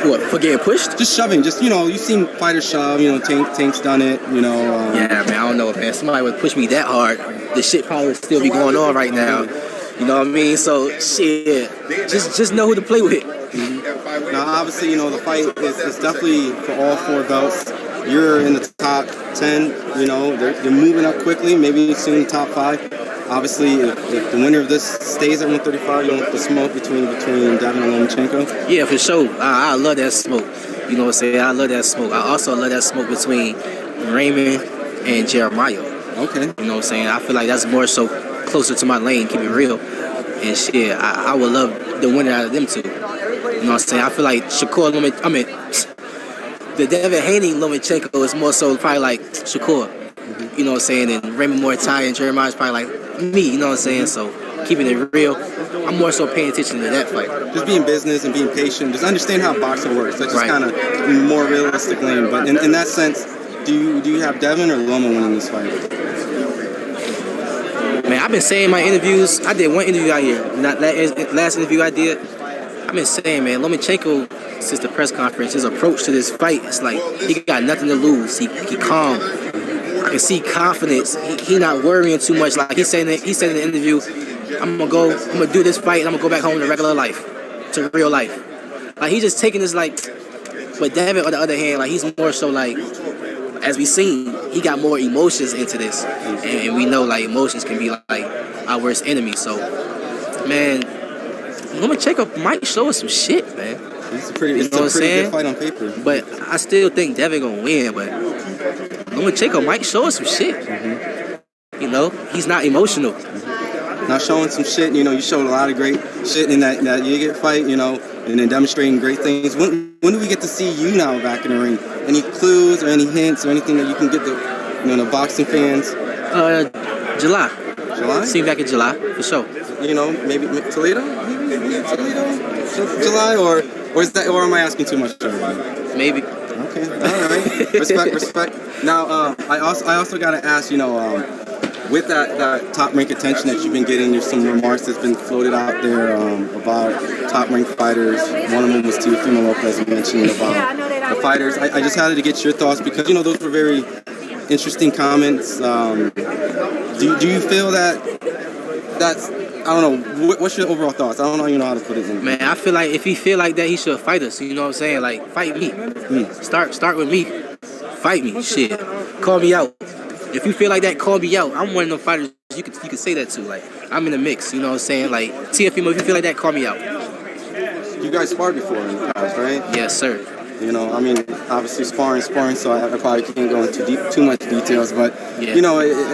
What, for getting pushed? Just shoving. Just you've seen fighters shove. Tank's done it. Yeah, man. I don't know, man. Somebody would push me that hard, the shit probably would still be going on right now. You know what I mean? So shit, just know who to play with. Now, obviously, the fight is definitely for all 4 belts. You're in the top 10. They're moving up quickly. Maybe soon top 5. Obviously, if the winner of this stays at 135, you want the smoke between Devin and Lomachenko. Yeah, for sure. I love that smoke. You know what I'm saying? I love that smoke. I also love that smoke between Raymond and Jeremiah. Okay. You know what I'm saying? I feel like that's more so closer to my lane, keep it real. And shit, I would love the winner out of them two. You know what I'm saying? I feel like the Devin Haney Lomachenko is more so probably like Shakur. You know what I'm saying? And Raymond Mortai and Jeremiah is probably like me, you know what I'm saying? So keeping it real, I'm more so paying attention to that fight. Just being business and being patient, just understand how boxing works. That's just kind of more realistic lane. But in that sense, do you have Devin or Loma winning this fight? Man, I've been saying in my interviews, I did one interview out here, not last interview I did. I've been saying, man, Lomachenko, since the press conference, his approach to this fight, it's like he got nothing to lose. He calm. I can see confidence. He not worrying too much. Like he said in the interview, I'm gonna do this fight and I'm gonna go back home to regular life, to real life. Like he's just taking this like. But Devin, on the other hand, like he's more so like, as we seen, he got more emotions into this, and we know like emotions can be like our worst enemy. So, man, Lomachenko might show us some shit, man. It's a pretty good fight on paper. But I still think Devin gonna win. But Lomachenko might show us some shit. He's not emotional. Not showing some shit. You showed a lot of great shit in that Yiga fight. And then demonstrating great things. When do we get to see you now back in the ring? Any clues or any hints or anything that you can get the boxing fans? July. July? See you back in July for sure. Maybe Toledo. July or am I asking too much? Maybe. Okay. All right. Respect. Now I also gotta ask. With that top-rank attention that you've been getting, there's some remarks that's been floated out there about top-ranked fighters. One of them was Teofimo Lopez mentioning about the fighters. I just had to get your thoughts because, those were very interesting comments. Do you feel that's, I don't know, what's your overall thoughts? I don't know how to put it in. Man, I feel like if he feel like that, he should fight us. You know what I'm saying? Like, fight me. Start with me. Fight me. Shit. Call me out. If you feel like that, call me out. I'm one of them fighters you could say that to. Like, I'm in the mix, you know what I'm saying? Like, Teofimo, if you feel like that, call me out. You guys sparred before in the past, right? Yes, sir. Obviously sparring, so I probably can't go into too much details, but, yeah.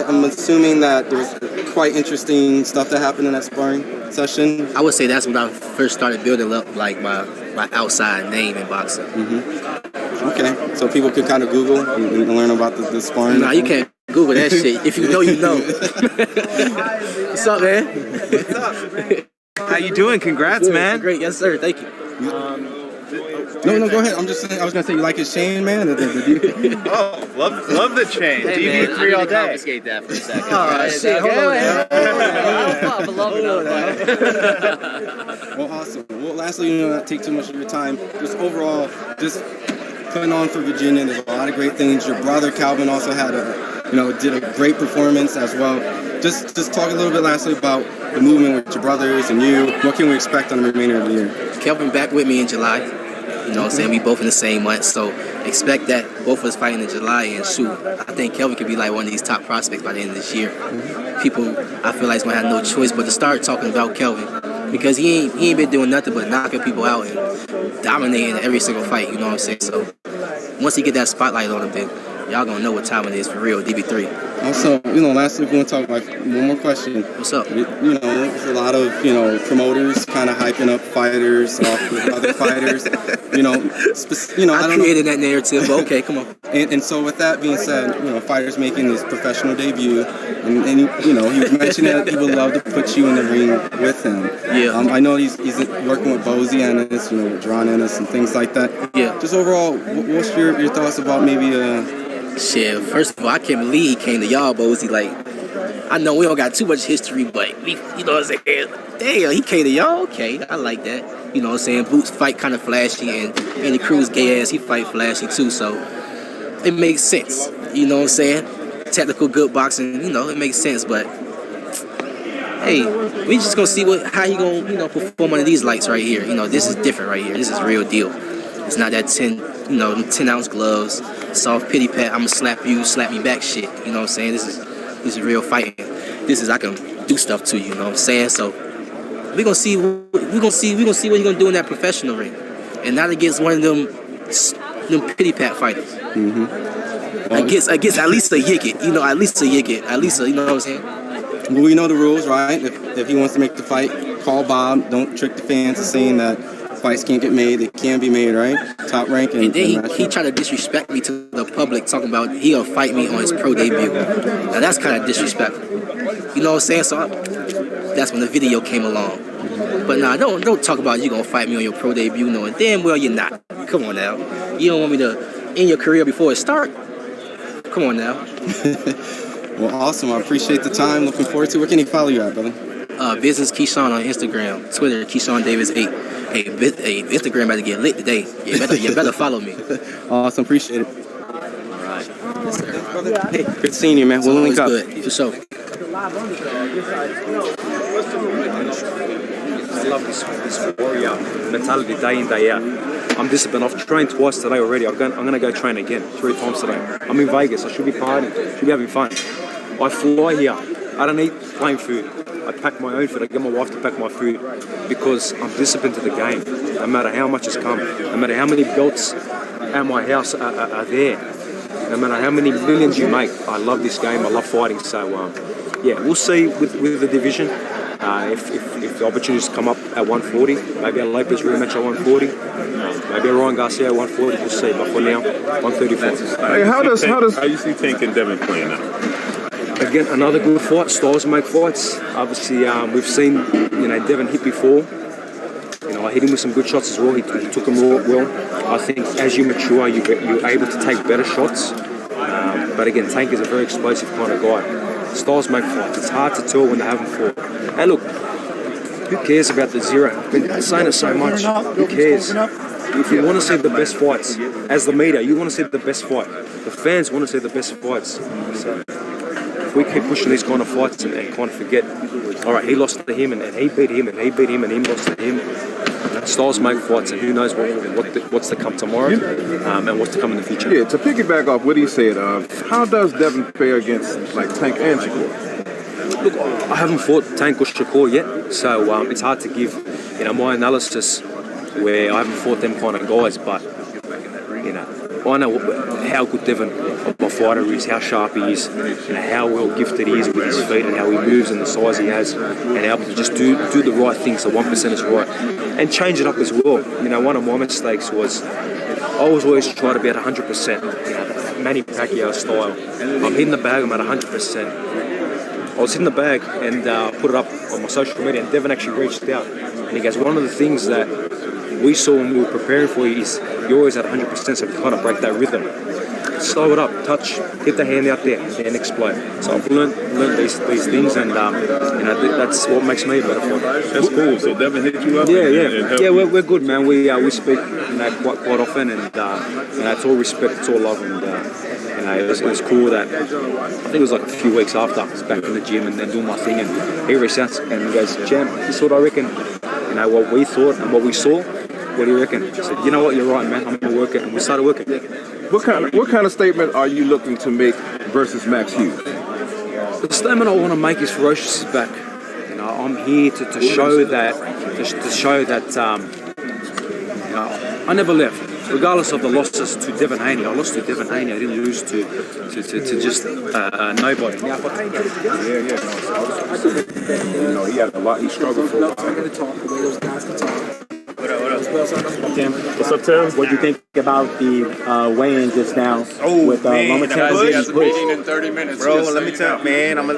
I'm assuming that there's quite interesting stuff that happened in that sparring session. I would say that's when I first started building up like my outside name in boxing. Okay, so people could kind of Google and learn about the sparring. Nah, you can't Google that shit. If you know, you know. What's up, man? What's up? How you doing? Congrats, Good, man. Great, yes, sir. Thank you. No, go ahead. I'm just saying. I was gonna say you like his chain, man. Oh, love the chain. Hey, DV3 all day. Confiscate that for a second. Oh, shit. Hold on. Well, awesome. Well, lastly, not take too much of your time. Just overall, just putting on for Virginia. There's a lot of great things. Your brother Calvin also had did a great performance as well. Just talk a little bit lastly about the movement with your brothers and you. What can we expect on the remainder of the year? Kelvin back with me in July. You know what I'm saying? We both in the same month, so expect that both of us fighting in July. And shoot, I think Kelvin could be like one of these top prospects by the end of this year. People, I feel like, is going to have no choice but to start talking about Kelvin because he ain't been doing nothing but knocking people out and dominating every single fight. You know what I'm saying? So once he get that spotlight on him, then y'all gonna know what time it is for real, DB3. Also, lastly, we're gonna talk like one more question. What's up? There's a lot of promoters kind of hyping up fighters off with other fighters. I created that narrative, but okay, come on. And so with that being said, fighters making his professional debut, and he mentioned that he would love to put you in the ring with him. Yeah. I know he's working with Bozy Ennis, with John Ennis and things like that. Yeah. Just overall, what's your thoughts about maybe Shit, first of all, I can't believe he came to y'all, Bozy. Like, I know we don't got too much history, but you know what I'm saying? Damn, he came to y'all? Okay, I like that. You know what I'm saying? Boots fight kind of flashy, and Andy Cruz gay ass, he fight flashy too, so it makes sense. You know what I'm saying? Technical, good boxing, it makes sense, but hey, we just gonna see how he gonna, perform under these lights right here. This is different right here. This is real deal. It's not that 10-ounce gloves, soft pity pat, I'ma slap you, slap me back shit. You know what I'm saying? This is real fighting. This is I can do stuff to you, you know what I'm saying? So we're gonna see what he gonna do in that professional ring. And not against one of them pity pat fighters. Against at least a Yicket, at least a Yicket, you know what I'm saying? Well, we know the rules, right? If he wants to make the fight, call Bob. Don't trick the fans into saying that fights can't get made. They can be made, right? Top rank. And then he tried to disrespect me to the public, talking about he'll fight me on his pro debut. Now that's kind of disrespectful. You know what I'm saying? So that's when the video came along. But nah, don't talk about you gonna fight me on your pro debut, knowing damn well you're not. Come on now. You don't want me to end your career before it starts? Come on now. Well, awesome. I appreciate the time. Looking forward to it. Where can he follow you at, brother? Business Keyshawn on Instagram, Twitter, Keyshawn Davis 8. Hey, Instagram about to get lit today. You better follow me. Awesome, appreciate it. All right. Yes, sir. Hey, good seeing you, man. We'll link up. Good, for sure. I love this warrior mentality day in, day out. I'm disciplined. I've trained twice today already. I'm going to go train again 3 times today. I'm in Vegas. I should be partying. Should be having fun. I fly here. I don't eat plain food. I pack my own food. I get my wife to pack my food because I'm disciplined to the game. No matter how much has come, no matter how many belts at my house are there, no matter how many millions you make, I love this game. I love fighting. So we'll see with the division. If the opportunities come up at 140, maybe a Lopez rematch at 140, maybe a Ryan Garcia at 140. We'll see. But for now, 134. Hey, how do you see Tank and Devin playing now? Again, another good fight. Styles make fights. Obviously, we've seen Devin hit before. I hit him with some good shots as well. He took them well. I think as you mature, you're able to take better shots. But again, Tank is a very explosive kind of guy. Styles make fights. It's hard to tell when they haven't fought. Hey, look, who cares about the zero? I've been saying it so much. Who cares? If you want to see the best fights, as the media, you want to see the best fight. The fans want to see the best fights. So if we keep pushing these kind of fights and kind of forget, all right, he lost to him and he beat him and he beat him and he lost to him. Styles make fights, and who knows what's to come tomorrow and what's to come in the future. Yeah, to piggyback off what he said, how does Devin fare against like Tank and Shakur? Look, I haven't fought Tank or Shakur yet, so it's hard to give my analysis where I haven't fought them kind of guys, but I know how good Devin, by fighter he is, how sharp he is, and how well gifted he is with his feet and how he moves and the size he has, and able to just do the right things, the 1% is right, and change it up as well. You know, one of my mistakes was I was always trying to be at 100%, you know, Manny Pacquiao style. I'm hitting the bag, I'm at 100%. I was hitting the bag and put it up on my social media, and Devin actually reached out. And he goes, one of the things that we saw when we were preparing for you is you're always at 100%, so we kind of break that rhythm. Slow it up, touch, get the hand out there, and explode. So I've learned these things, and you know, that's what makes me a better fighter. That's cool. So Devin hit you up? Yeah, we're good, man. We speak, you know, quite often, and you know, it's all respect, it's all love, and you know, it was cool that I think it was like a few weeks after I was back in the gym and doing my thing, and he reached out and he goes, "Champ, this is what I reckon. You know, what we thought and what we saw. What do you reckon?" I said, "You know what? You're right, man. I'm gonna work it," and we started working. What kind of statement are you looking to make versus Max Hughes? The statement I want to make is Ferocious is back. You know, I'm here to show that you know, I never left. Regardless of the losses to Devin Haney, I lost to Devin Haney. I didn't lose to just nobody. Yeah. You know, he had a lot. He struggled for a while. Tim. What's up, Tim? What do you think about the weigh-in just now with Lomachenko getting pushed? In 30 minutes, bro. Let me tell you, man. I'm a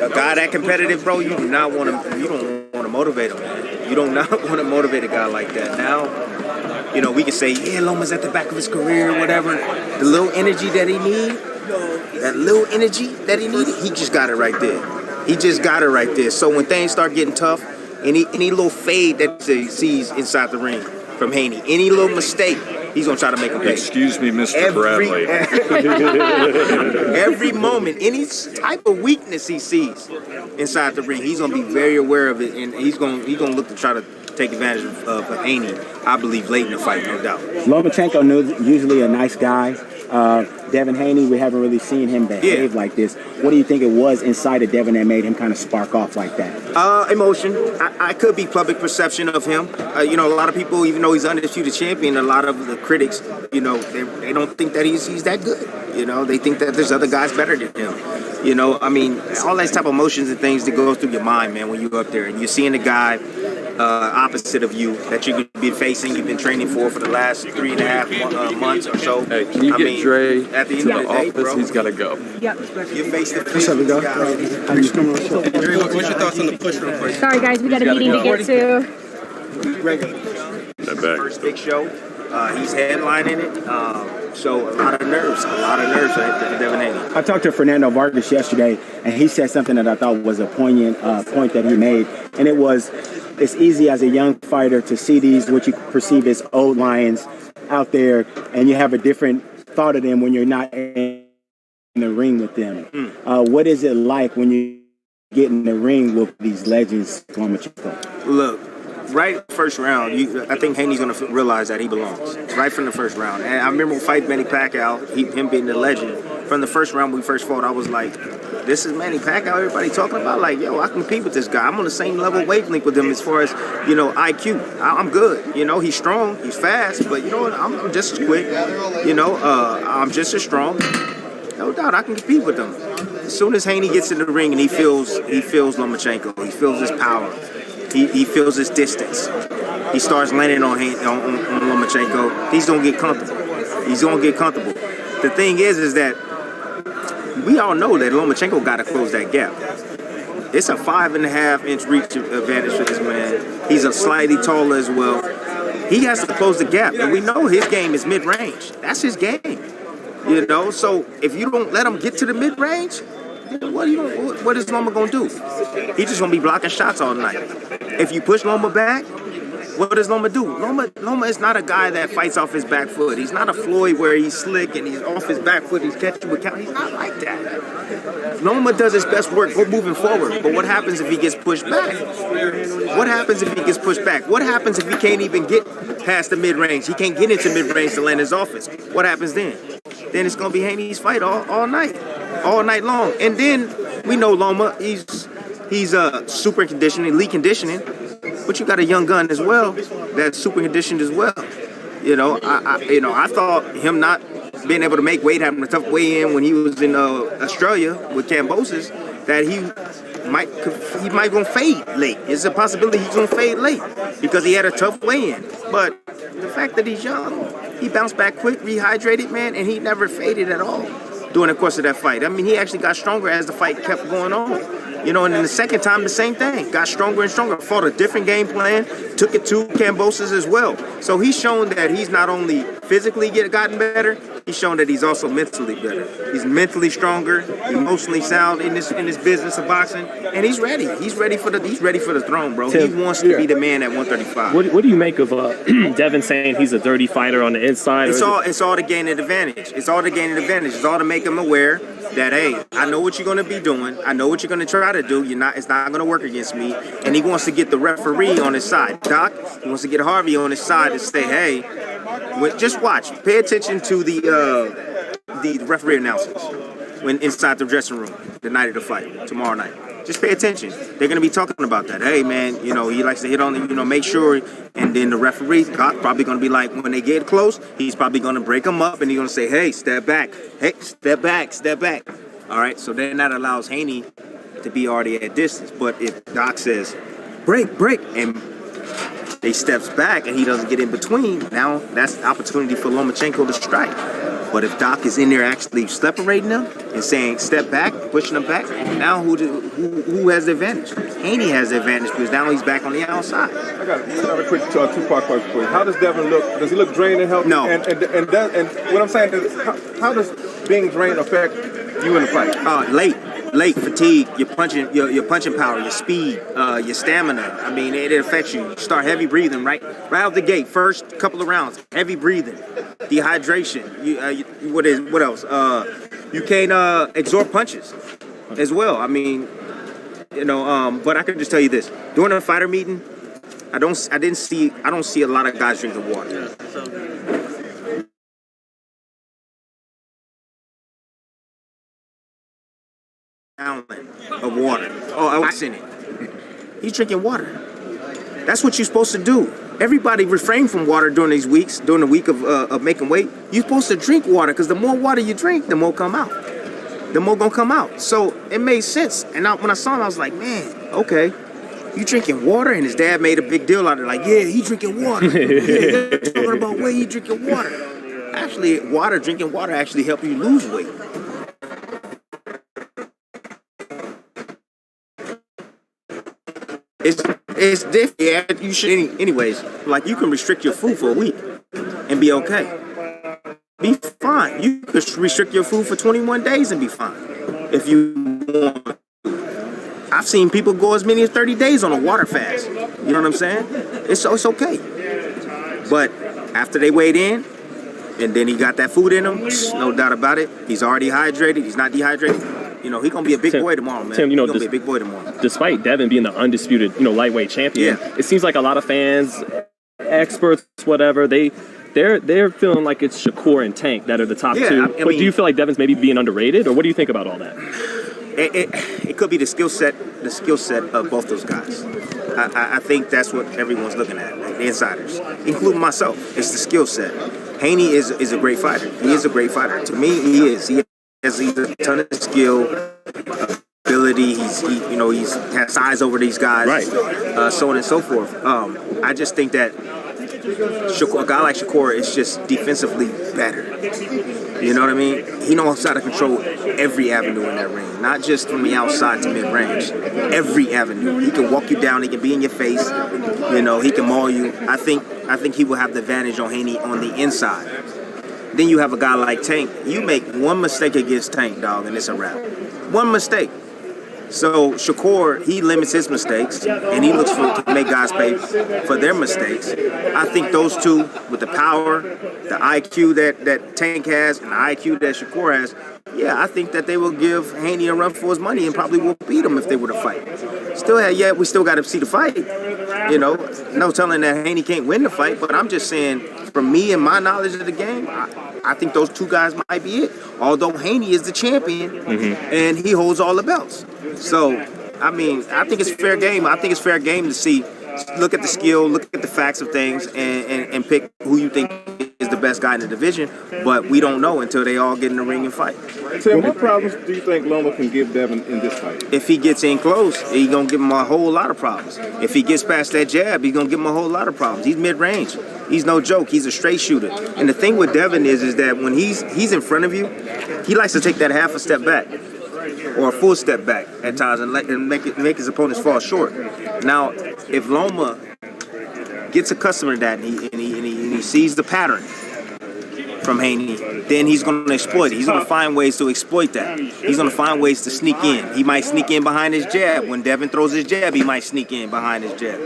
guy that competitive, bro. You don't want to motivate him, man. You do not want to motivate a guy like that. Now, you know, we can say, yeah, Loma's at the back of his career, whatever. The little energy that he needed, he just got it right there. He just got it right there. So when things start getting tough, any little fade that he sees inside the ring from Haney, any little mistake, he's going to try to make him pay. Excuse me, Mr. Bradley. Every moment, any type of weakness he sees inside the ring, he's going to be very aware of it, and he's going to look to try to take advantage of Haney, I believe, late in the fight, no doubt. Lomachenko usually a nice guy. Devin Haney, we haven't really seen him behave like this. What do you think it was inside of Devin that made him kind of spark off like that? Emotion. I could be public perception of him. You know, a lot of people, even though he's undisputed champion, a lot of the critics, you know, they don't think that he's that good. You know, they think that there's other guys better than him. You know, I mean, all that type of emotions and things that go through your mind, man, when you're up there and you're seeing a guy opposite of you that you've been facing, you've been training for the last 3.5 months or so. Hey, can you get Dre at the end to of the the day, office? bro, He's got to go. You're face to face. What's up, we go? Thanks for coming on the show. Dre, what's your thoughts on the push real quick? Sorry, guys, we got a meeting to get to. First big show. He's headlining it. So a lot of nerves for Devin Haney. I talked to Fernando Vargas yesterday, and he said something that I thought was a poignant point that he made, and it was, it's easy as a young fighter to see these, what you perceive as old lions out there, and you have a different thought of them when you're not in the ring with them. What is it like when you get in the ring with these legends, Lomachenko? Look, right first round, I think Haney's going to realize that he belongs. Right from the first round. And I remember fighting Manny Pacquiao, him being the legend. From the first round we first fought, I was like, this is Manny Pacquiao everybody talking about? Like, yo, I compete with this guy. I'm on the same level wavelength with him as far as, you know, IQ. I'm good. You know, he's strong, he's fast, but you know what, I'm just as quick. You know, I'm just as strong. No doubt, I can compete with him. As soon as Haney gets in the ring and he feels Lomachenko, he feels his power. He feels his distance. He starts landing on Lomachenko. He's gonna get comfortable. The thing is that we all know that Lomachenko got to close that gap. It's a 5.5-inch reach advantage for this man. He's a slightly taller as well. He has to close the gap, and we know his game is mid-range. That's his game. You know, so if you don't let him get to the mid-range, what is Loma gonna do? He's just gonna be blocking shots all night. If you push Loma back, what does Loma do? Loma is not a guy that fights off his back foot. He's not a Floyd where he's slick and he's off his back foot, he's catching with count. He's not like that. Loma does his best work moving forward, but what happens if he gets pushed back? What happens if he gets pushed back? What happens if he can't even get past the mid-range? He can't get into mid-range to land his offense. What happens then? Then it's gonna be Haney's fight all night long. And then we know Loma, he's super conditioning, elite conditioning, but you got a young gun as well that's super conditioned as well. You know, I thought him not being able to make weight, having a tough weigh-in when he was in Australia with Cambosis, that he might gonna fade late. It's a possibility he's gonna fade late because he had a tough weigh-in. But the fact that he's young, he bounced back quick, rehydrated, man, and he never faded at all during the course of that fight. I mean, he actually got stronger as the fight kept going on. You know, and then the second time, the same thing. Got stronger and stronger. Fought a different game plan. Took it to Cambosis as well. So he's shown that he's not only physically gotten better, he's shown that he's also mentally better. He's mentally stronger, emotionally sound in this business of boxing, and he's ready. He's ready for the throne, bro. Tim, he wants to be the man at 135. What do you make of Devin saying he's a dirty fighter on the inside? It's all to gain an advantage. It's all to gain an advantage. It's all to make him aware that, hey, I know what you're going to be doing. I know what you're going to try to do. It's not going to work against me. And he wants to get the referee on his side. Doc, he wants to get Harvey on his side and say, hey, just watch. Pay attention to the referee announcements when inside the dressing room the night of the fight, tomorrow night. Just pay attention. They're going to be talking about that. Hey, man, you know, he likes to hit on the, make sure. And then the referee, probably going to be like, when they get close, he's probably going to break them up and he's going to say, hey, step back. Hey, step back, step back. All right, so then that allows Haney to be already at distance. But if Doc says, break, and they steps back and he doesn't get in between, now that's the opportunity for Lomachenko to strike. But if Doc is in there actually separating them and saying step back, pushing them back, now who has the advantage? Haney has the advantage because now he's back on the outside. I got a quick two-part question for you. How does Devin look? Does he look drained and healthy? No. And what I'm saying is, how does being drained affect you in the fight? Late fatigue, your punching power, your speed, your stamina. I mean, it affects you. You start heavy breathing right out the gate. First couple of rounds, heavy breathing, dehydration. What else? You can't absorb punches as well. I mean, but I can just tell you this: during a fighter meeting, I don't see a lot of guys drinking water. Of water. Oh, I was in it. He's drinking water. That's what you're supposed to do. Everybody refrain from water during these weeks, during the week of making weight. You're supposed to drink water because the more water you drink, the more come out. The more gonna come out. So it made sense. And when I saw him, I was like, man, okay, you drinking water? And his dad made a big deal out of it. Like, yeah, he drinking water. Yeah, talking about weight, he drinking water. Actually, drinking water actually help you lose weight. It's different. Yeah, you should anyways. Like, you can restrict your food for a week and be okay. Be fine. You could restrict your food for 21 days and be fine if you want. I've seen people go as many as 30 days on a water fast. You know what I'm saying? It's okay. But after they weighed in, and then he got that food in him, no doubt about it. He's already hydrated. He's not dehydrated. He's gonna be a big boy tomorrow, man. Tim, he's gonna be a big boy tomorrow. Despite Devin being the undisputed, lightweight champion, it seems like a lot of fans, experts, whatever, they're feeling like it's Shakur and Tank that are the top two. But do you feel like Devin's maybe being underrated, or what do you think about all that? It could be the skill set of both those guys. I think that's what everyone's looking at, the insiders, including myself. It's the skill set. Haney is a great fighter. He is a great fighter. To me, he is. He has a ton of skill, ability. He's has size over these guys, right? So on and so forth. I just think that a guy like Shakur is just defensively better. You know what I mean? He knows how to control every avenue in that ring, not just from the outside to mid-range. Every avenue. He can walk you down. He can be in your face. He can maul you. I think he will have the advantage on Haney on the inside. Then you have a guy like Tank. You make one mistake against Tank, dog, and it's a wrap. One mistake. So Shakur, he limits his mistakes, and he looks to make guys pay for their mistakes. I think those two, with the power, the IQ that Tank has, and the IQ that Shakur has, I think that they will give Haney a run for his money and probably will beat him if they were to fight. We still got to see the fight. No telling that Haney can't win the fight, but I'm just saying, from me and my knowledge of the game, I think those two guys might be it. Although Haney is the champion, and he holds all the belts. So, I think it's fair game. I think it's fair game to look at the skill, look at the facts of things, and pick who you think is is the best guy in the division, but we don't know until they all get in the ring and fight. Tim, what problems do you think Loma can give Devin in this fight? If he gets in close, he's going to give him a whole lot of problems. If he gets past that jab, he's going to give him a whole lot of problems. He's mid-range. He's no joke. He's a straight shooter. And the thing with Devin is that when he's in front of you, he likes to take that half a step back or a full step back at times and make his opponents fall short. Now, if Loma gets accustomed to that and he sees the pattern from Haney, then he's going to exploit it. He's going to find ways to exploit that. He's going to find ways to sneak in. He might sneak in behind his jab. When Devin throws his jab, he might sneak in behind his jab,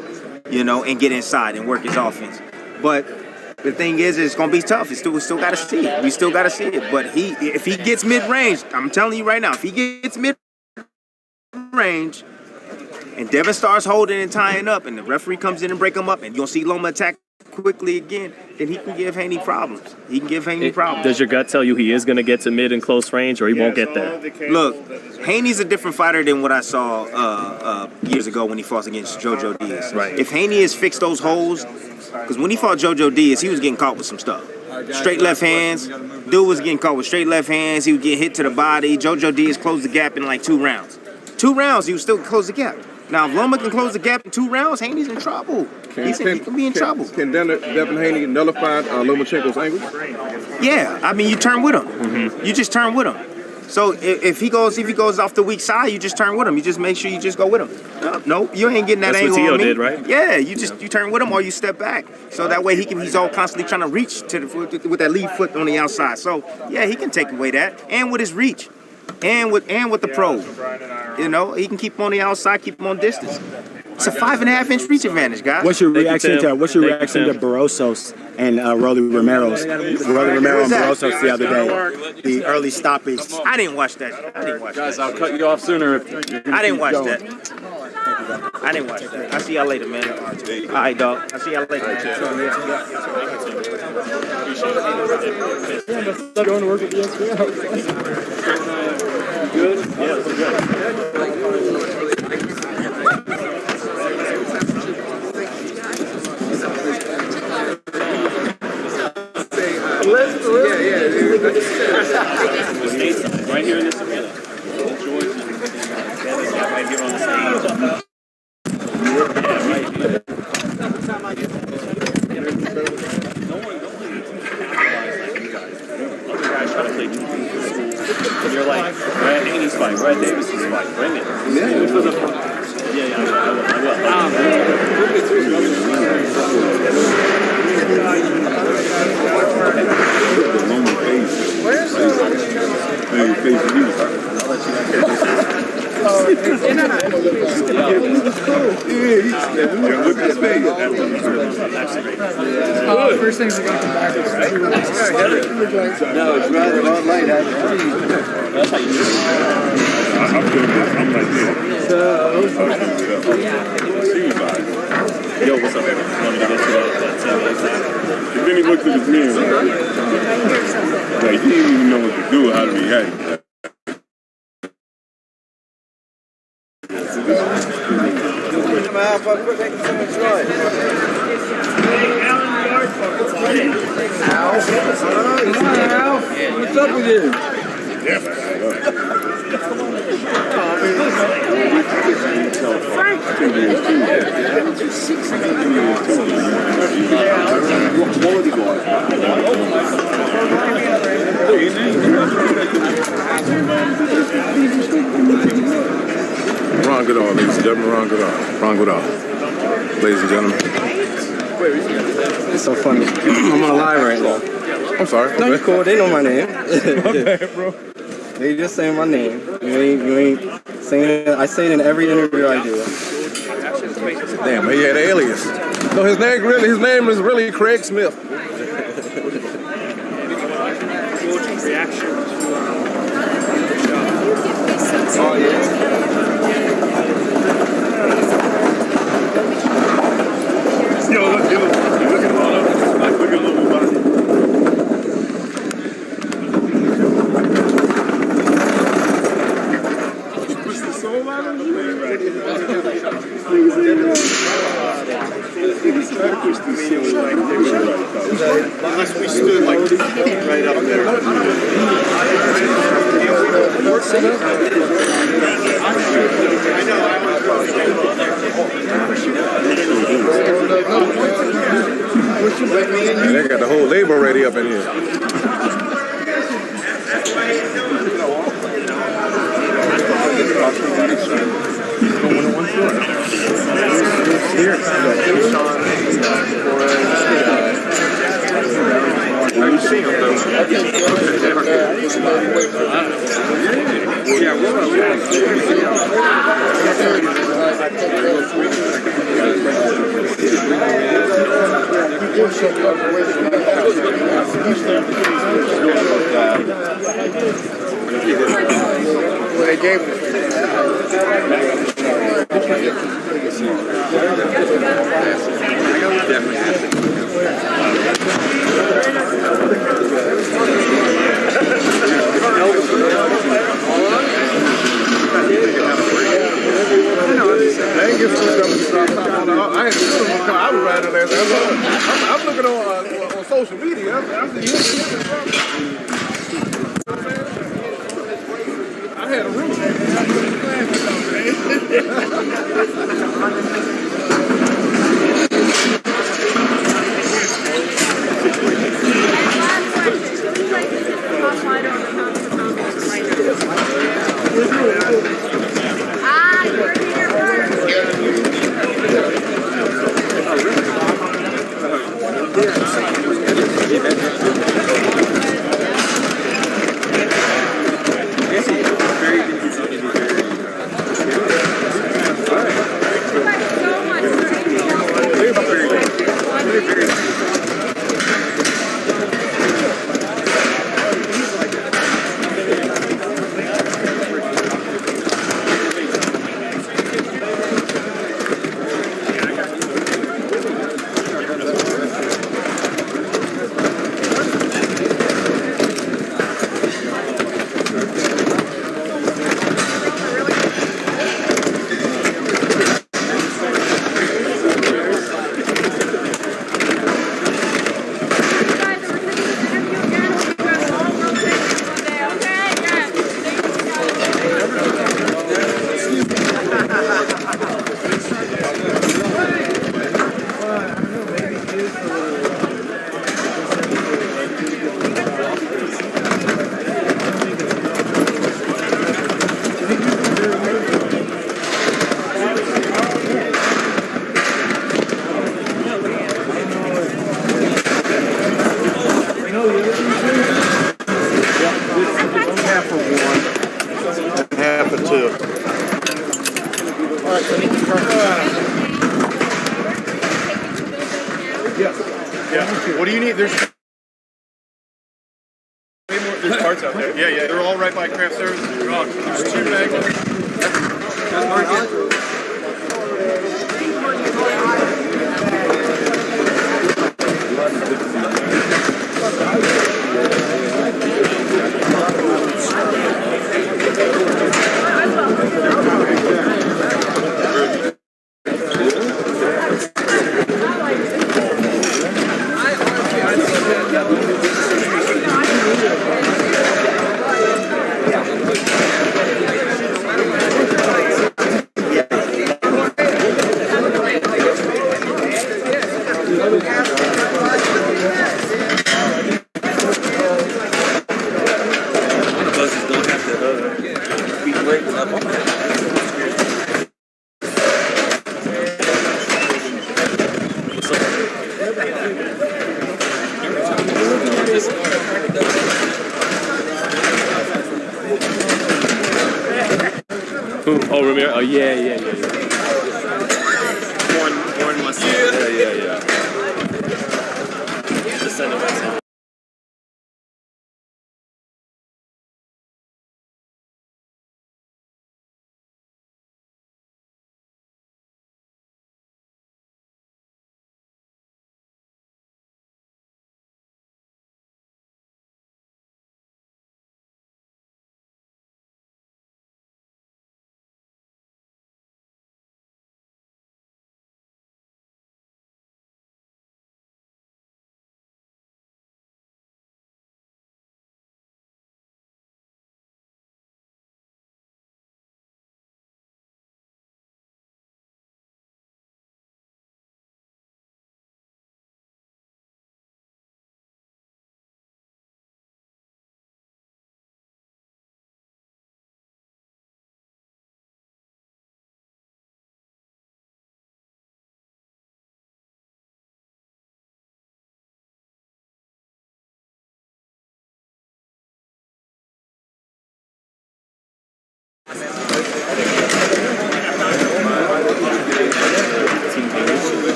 and get inside and work his offense. But the thing is, it's going to be tough. We still got to see it. We still got to see it. But if he gets mid-range, I'm telling you right now, if he gets mid-range and Devin starts holding and tying up and the referee comes in and break him up and you'll see Loma attack quickly again, then he can give Haney problems. Does your gut tell you he is going to get to mid and close range, or he won't get there? Look, Haney's a different fighter than what I saw years ago when he fought against JoJo Diaz. Right. If Haney has fixed those holes, because when he fought JoJo Diaz, he was getting caught with some stuff. Straight left hands. Dude was getting caught with straight left hands. He would get hit to the body. JoJo Diaz closed the gap in like 2 rounds. 2 rounds, he would still close the gap. Now, if Loma can close the gap in 2 rounds, Haney's in trouble. He can be in trouble. Can Devin Haney nullify Lomachenko's angle? Yeah, I mean, you turn with him. Mm-hmm. You just turn with him. So if he goes off the weak side, you just turn with him. You just make sure you just go with him. No, you ain't getting that angle on me. That's what Tio did, right? Yeah, you turn with him or you step back. So that way he's all constantly trying to reach with that lead foot on the outside. So yeah, he can take away that, and with his reach, and with the probe. He can keep him on the outside, keep him on distance. It's a 5.5-inch reach advantage, guys. What's your reaction to Barroso's and Rolly Romero's? Rolly Romero and Barroso's the other day, the early stoppage. I didn't watch that. Guys, I'll cut you off sooner. I didn't watch that. I'll see y'all later, man. All right, dog. I'll see y'all later. Going to work at ESPN. Good? Yeah, we're good. Right here in this arena. George and Dennis got right here on the stage. Yeah, right here. No one needs to capitalize like you guys. Other guys try to play too cool. And you're like, Brad Haney's fight, Brad Davis's fight. Bring it. Yeah, I First things that got the back was no, it's rather not light. That's how you do it. I'm doing this. I'm like this. Yo, what's up, man? Want me to get to that And then he looked at his man like he didn't even know what to do, how to react. What's up with you? Ron Goodall, ladies and gentlemen, Ron Goodall. Ladies and gentlemen. It's so funny. I'm on live right now. I'm sorry. No, it's cool. They know my name. My bad, bro. They just saying my name. You ain't saying it. I say it in every interview I do. Damn, he had an alias. No, his name is really Craig Smith. Reaction to oh yeah. Yo, look at all of it. Look at a little bit. soul out of the thing right Unless we stood like right up there. They got the whole label ready up in here. They gave it. I'm looking on social media. I had a room. What do you need? There's parts out there. Yeah, they're all right by craft services. There's 2 magnets. Oh, Ramiro. Oh, yeah. Born must. Yeah. The center.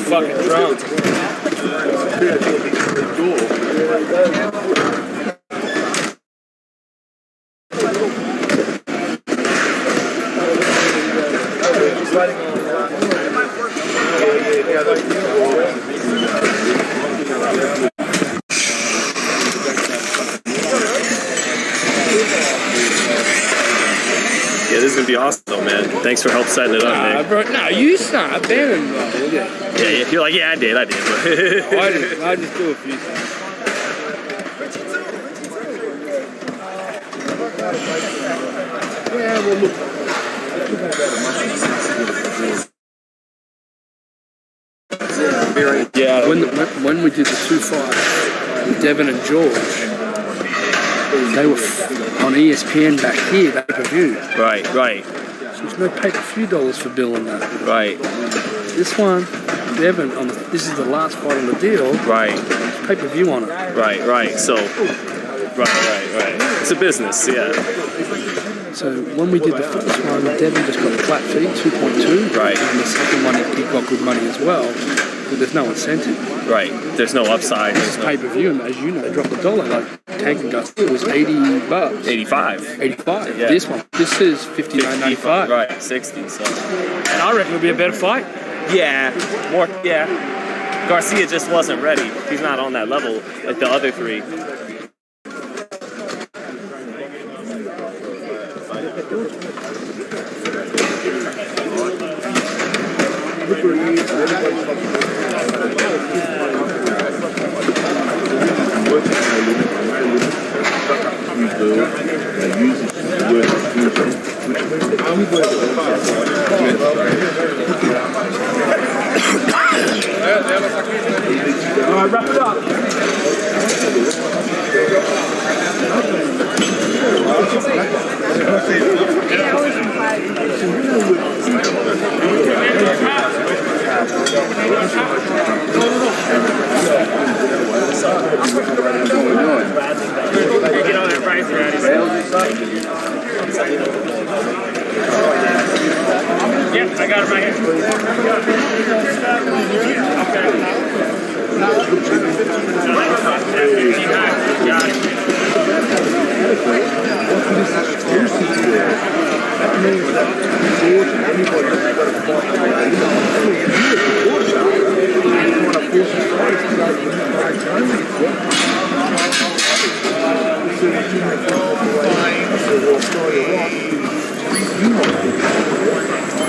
Fucking drunk. Yeah, this is gonna be awesome, though, man. Thanks for help setting it up, Nick. Bro, no, you start banning, bro. Yeah, you're like, yeah, I did. But I just do a few things. Yeah, well, look. Yeah, when we did the 2 fights with Devin and George, they were on ESPN back here, pay-per-view. Right. So there's no pay-per-view dollars for Bill and that. Right. This one, Devin, this is the last fight on the deal. Right. There's pay-per-view on it. Right. So, right. It's a business, yeah. So when we did the first one, Devin just got a flat fee, 2.2. Right. And the second one, he got good money as well. But there's no incentive. Right. There's no upside. This pay-per-view, and as you know, they dropped $1. Like Tank and Gus, it was $80. 85. 85. Yeah. This is $59.95. Right. 60. So. And I reckon it'll be a better fight. Yeah. More. Yeah. Garcia just wasn't ready. He's not on that level like the other three. All right, wrap it up. Get on that price already. Yep, I got it right here.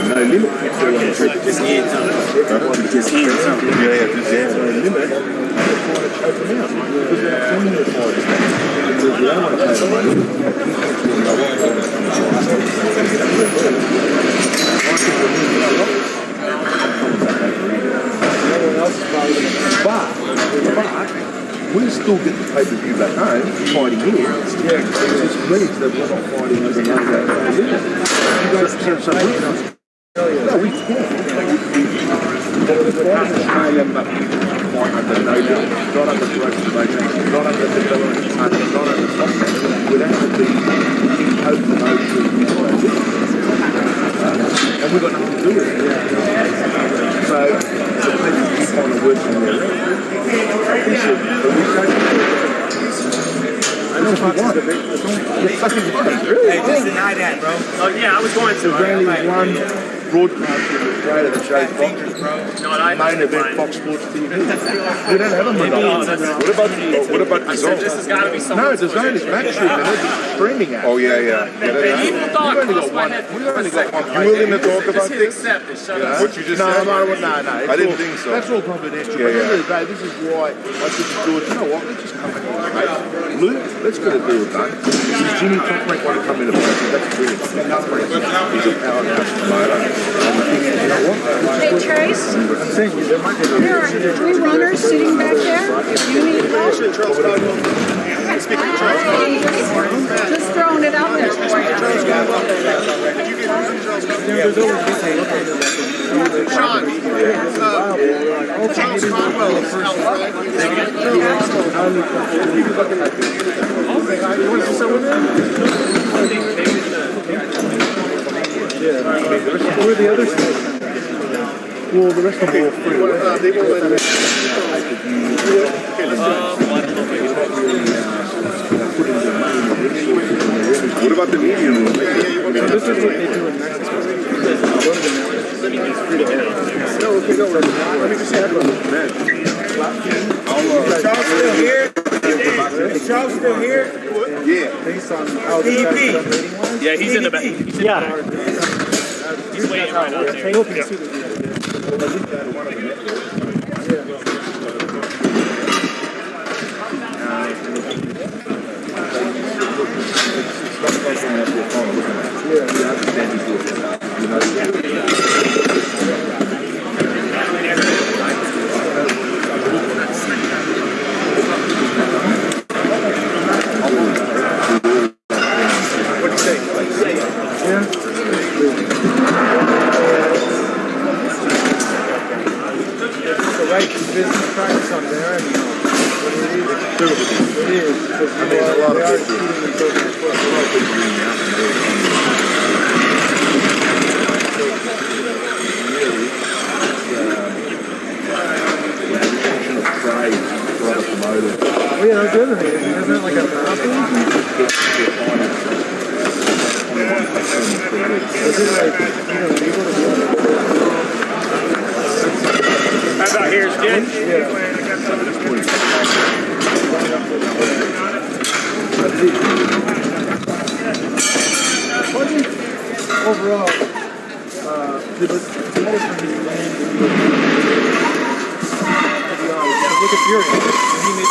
No limit. Just hands on. Just hands on. Yeah, just hands on. Limit. But we'll still get the pay-per-view back home, fighting here. Yeah, it's just means that we're not fighting as another. You guys have some reasons. No, we can't. The fight in Australia, but fight under no deal, not under direct promotion, not under development funding, not under something. We'd have to be in open ocean. And we've got nothing to do with it. So, people keep on working there. Hey, just deny that, bro. Oh yeah, I was going to. There's only one broadcast in Australia that shows boxing. Main event Fox Sports TV. We don't have a monopoly. What about the zone? No, the zone is match shooting. It's streaming out. Oh yeah. We've only got one. You willing to talk about this? What you just said? No. I didn't think so. That's all confidential. But at the end of the day, this is why I said to George, you know what? Let's just come in here, mate. Luke, let's get a deal done. Since Jimmy Top Rank want to come in and play, that's brilliant. He's a powerhouse promoter. Hey, Trace, there are 3 runners sitting back there. If you need help, throwing it out there for you. Charles Conwell is out front. Who are the others? Well, the rest of them will free. They won't let it. What about the media room? This is what they do in Mexico. No, okay, no, let me just say hello. Charles still here? Is Charles still here? Yeah. DP. Yeah, he's in the back. He's waiting right now, too. Business practice on there, I mean, it is. I mean, a lot of Oh yeah, that's the other thing. Isn't that like a marathon? Is it like, legal to do? How about here's Jen? Overall, look at Fury. He made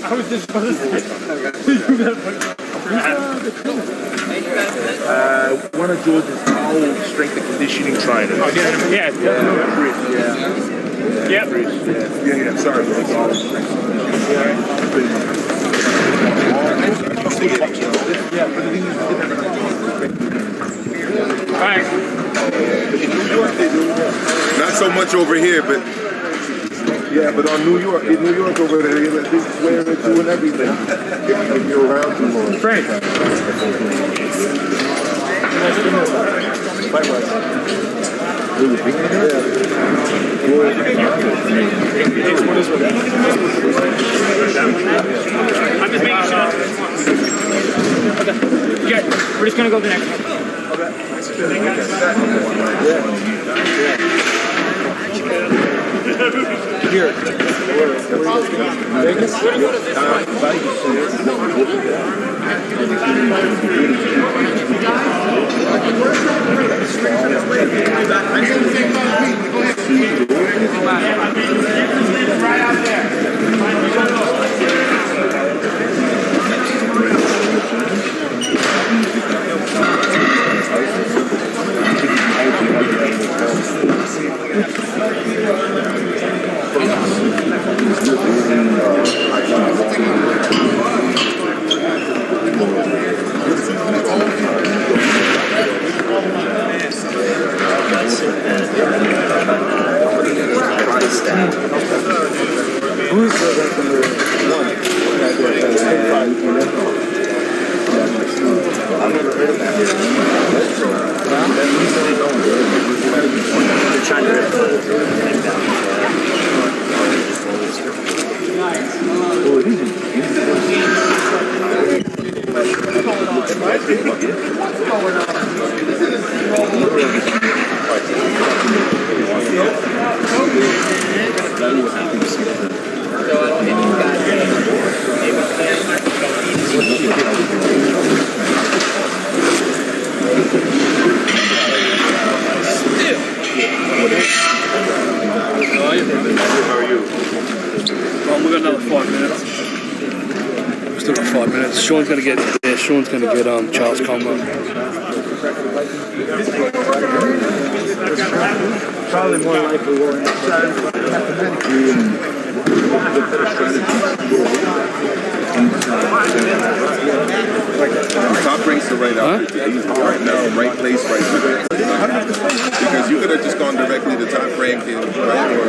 I was just supposed to say. One of George's old strength and conditioning trainers. Oh, yeah. Chris, yeah. Chris, yeah, sorry, bro. Not so much over here, but yeah, but on New York over there, they swear at you and everything. If you're around too long. Frank. I'm just making sure. Okay. Yeah, we're just gonna go to the next one. Here. Vegas? Right out there. are you, bro? How are you? Well, we've got another 5 minutes. We've still got 5 minutes. Sean's going to get Charles Conway. Charlie more likely will end up top rank's the right outfit right now, right place, right time. Because you could have just gone directly to top rank and right or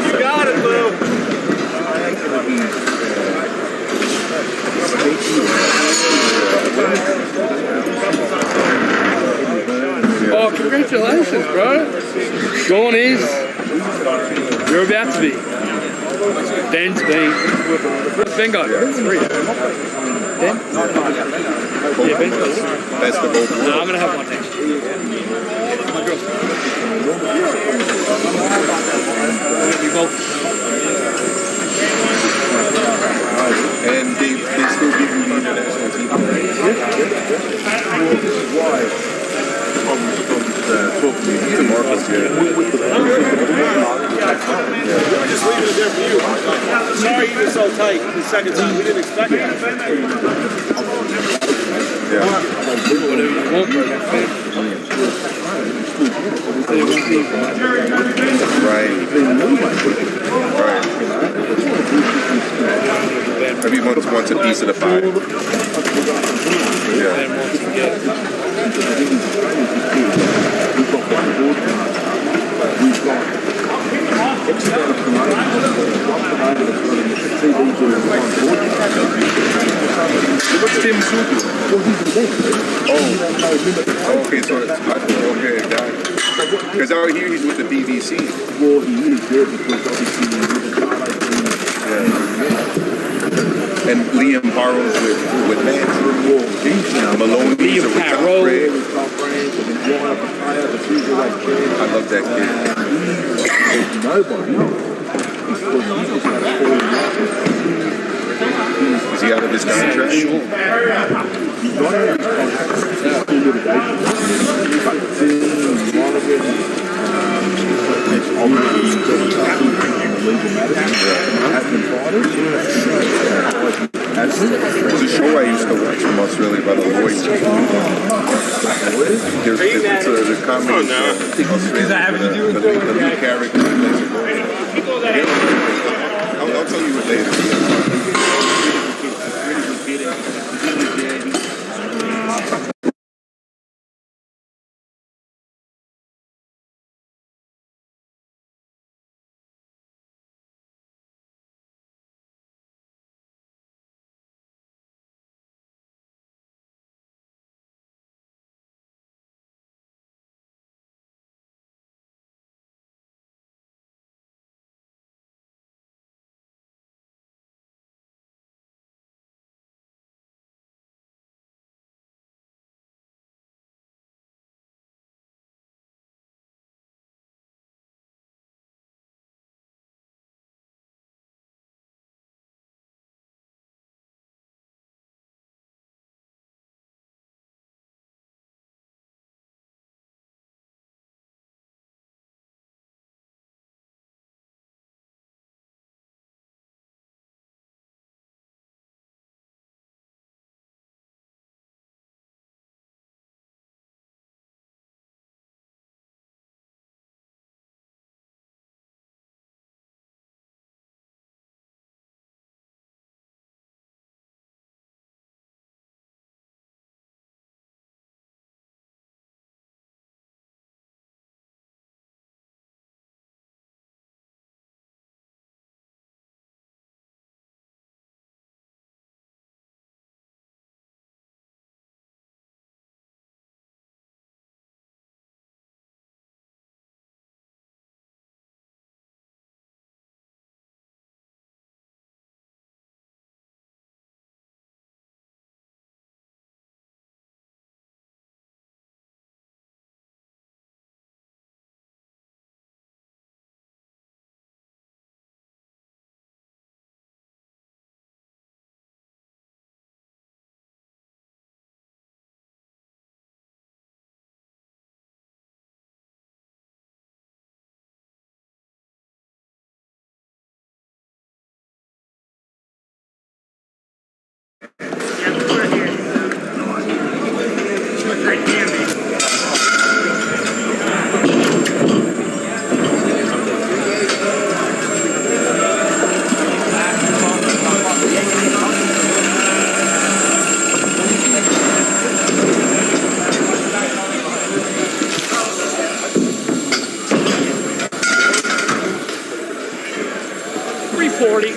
You got it, Lou. Oh, congratulations, bro. Sean is. You're about to be. Ben's been. What's Ben got? 3. Ben? Yeah, Ben's got 3. That's the vote. No, I'm going to have one next year. My girl's. We both. And they still give you the international TV. Well, this is why from talking to Marcus here. We're just leaving it there for you. Sorry you were so tight the second time. We didn't expect it. Whatever you want, bro. Right. Everyone wants a piece of the pie. Yeah. What's Tim Suki? Oh, okay, so it's okay, got it. Because out here he's with the BBC. Well, he is there because obviously and Liam Barrows with Lance Maloney. Liam Parrow. I love that kid. Is he out of his contract? There's a show I used to watch from Australia by the Lloyds. There's a comedy show. The new character. I'll tell you later. 240.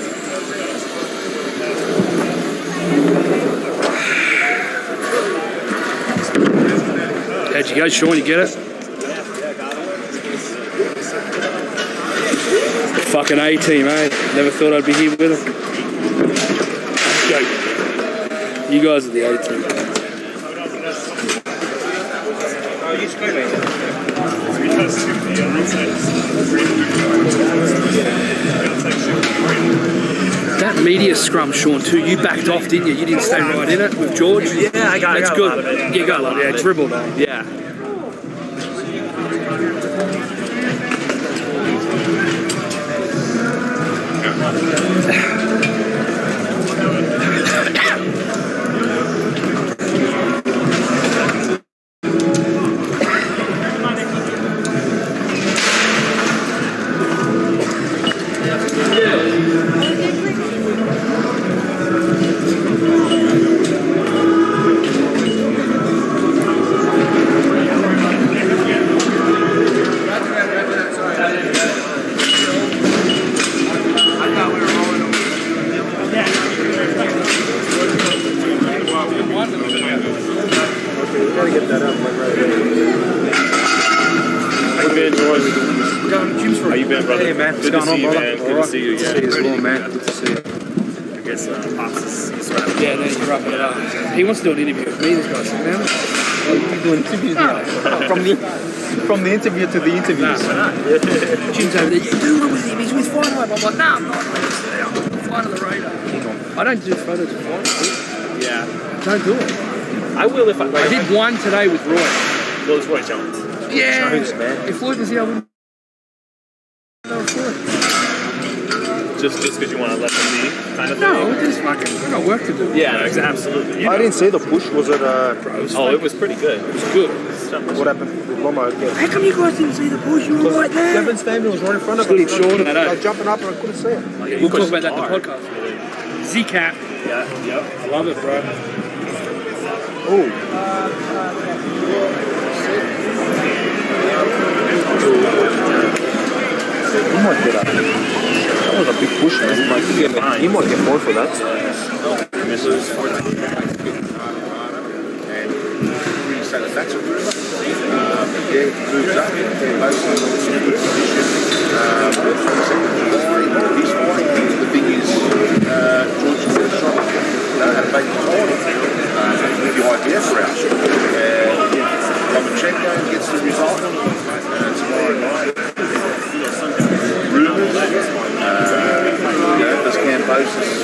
How'd you go, Sean? You get it? Fucking A-team, eh? Never thought I'd be here with them. You guys are the A-team. That media scrum, Sean, too, you backed off, didn't you? You didn't stay right in it with George? Yeah, I got That's a good. lot of it. You got a lot, yeah, dribbled. Yeah. How you been, brother? Hey, man. Good to see you, man. Good to see you. Yeah. See you as well, man. Good to see you. I guess Pops is wrapping Yeah, no, you're wrapping it up. He wants to do an interview with me, this guy. So, man, You doing interviews now? From the interview to the interviews. Jim's over there. You do one with him. He's with FightHype. I'm like, nah, I'm not. I'm flying on the radar. I don't do photos of FightHype. Yeah. Don't do it. I will if I. I did one today with Roy. Well, it's Roy Jones. Yeah. Jones, man. If Floyd was here, I wouldn't. Just because you want to let them be, kind of thing. No, we just fucking. We got work to do. Yeah, no, absolutely. I didn't see the push. Was it? Oh, it was pretty good. It was good. What happened with Loma? How come you guys didn't see the push? You were right there. Devin's family was right in front of us. Little short of that, I was jumping up and I couldn't see it. We'll talk about that in the podcast. Z-Cap. Yeah, yep. I love it, bro. Oh. He might get up. That was a big push, man. He might get more for that. So that's a rumor. Moves up. Both in a good position. He's fine. The thing is, George is going to try to make it harder. The IBF route. Lomachenko gets the result tomorrow night. Rumors. Does Cambosis,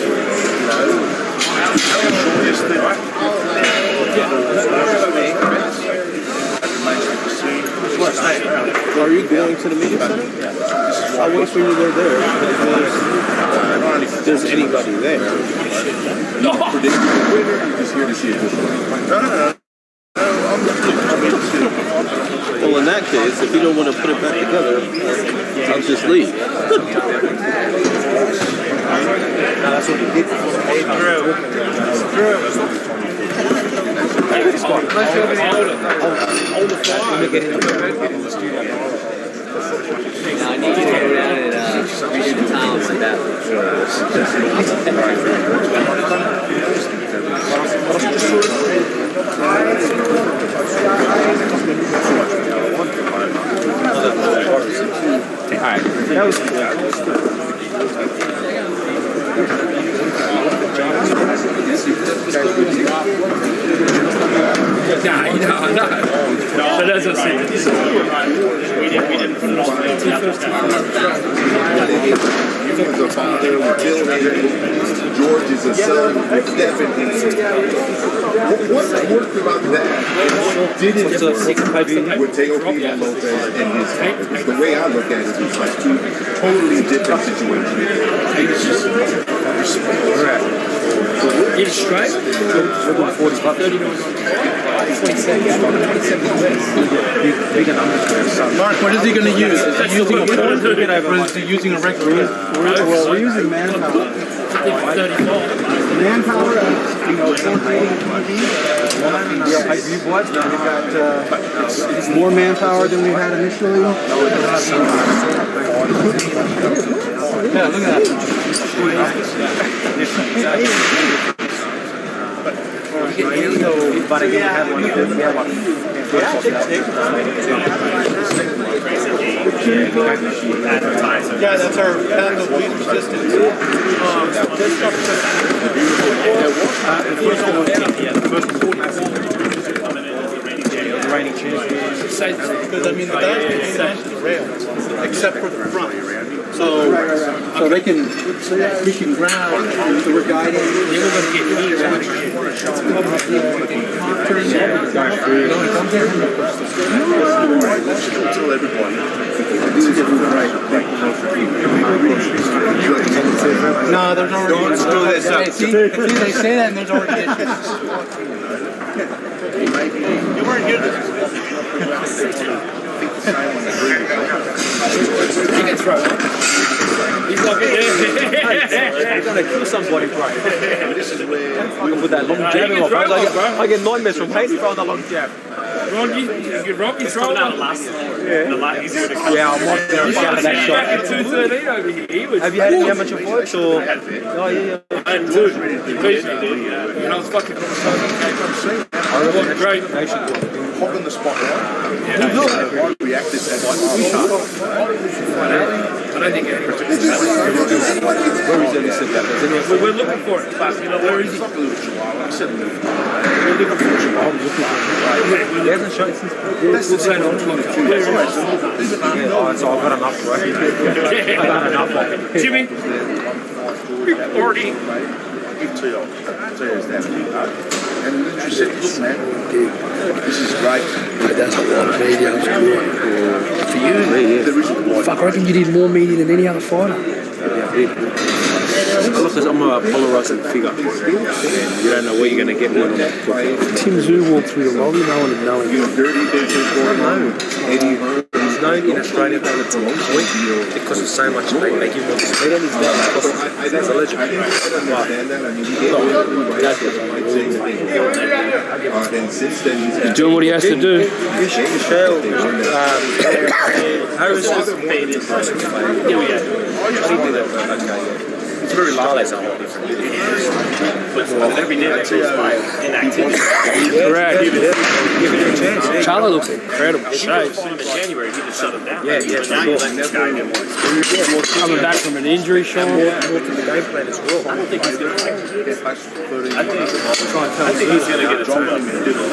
Are you going to the media center? I'll wait for you there. If there's anybody there. No. Predicting the winner, you're just here to see it. No. Well, in that case, if you don't want to put it back together, I'll just leave. That's what he did. Hey, Drew. Hold the fly. Get in the studio. I need to get around and read the town like that. Alright, that was No. But as I said, We didn't put it on the George is a son with Devin Haney. What's worked about that? Didn't with Teofimo Lopez and his father. The way I look at it is like two totally different situations. Get it straight. 27. Mark, what is he going to use? Is he using a phone or is he using a regular? Well, we're using manpower. Manpower, 480 We've got more manpower than we had initially. Yeah, look at that. But again, we have one. Yeah, that's our path of least resistance. The reigning champion. Because I mean, the guys can hang on to the rails, except for the front. So they can ground. So we're guiding. They were going to get me around. No, there's already. Don't screw this up. See, they say that, and there's already issues. You weren't here. He can throw. He's not good. I'm gonna kill somebody, bro. This is where we can put that long jab in my face. I get nightmares from Haney throwing that long jab. Ron, you throw it out last. Yeah. A lot easier to come. Yeah, I'm not there. That shot. Back at 213 over here. Have you had any amateur fights or? Oh yeah. I had two. And I was fucking great. Hop in the spot now. Yeah, I reacted to that. I don't think any. Where is Dennis said that? We're looking for it. But, you know, where is he? We're looking for Chihuahua. He hasn't shown since. That's the same on 22. So I've got enough, right? I've got enough of it. Jimmy. Reporting. Give to you. And you said, look, man, this is great. That's a lot of media. That's good. For you, fuck, I reckon you did more media than any other fighter. Because I'm a polarizing figure. And you don't know what you're going to get when I'm Tim Zhu walked through the lobby, no one would know him. He's known in Australia for the week because of so much they give him all this media. He's a legend. He's doing what he has to do. Michelle, Harris was faded. It's very loud. It's a whole different. But every day that goes by inactivity. Correct. Give it a chance. Charlie looks incredible. Shape. In January, he just shut him down. Yeah, But now you're letting this guy get more experience. Coming back from an injury, Sean. More to the game plan as well. I don't think he's going to I think he's going to get a turn up and do this.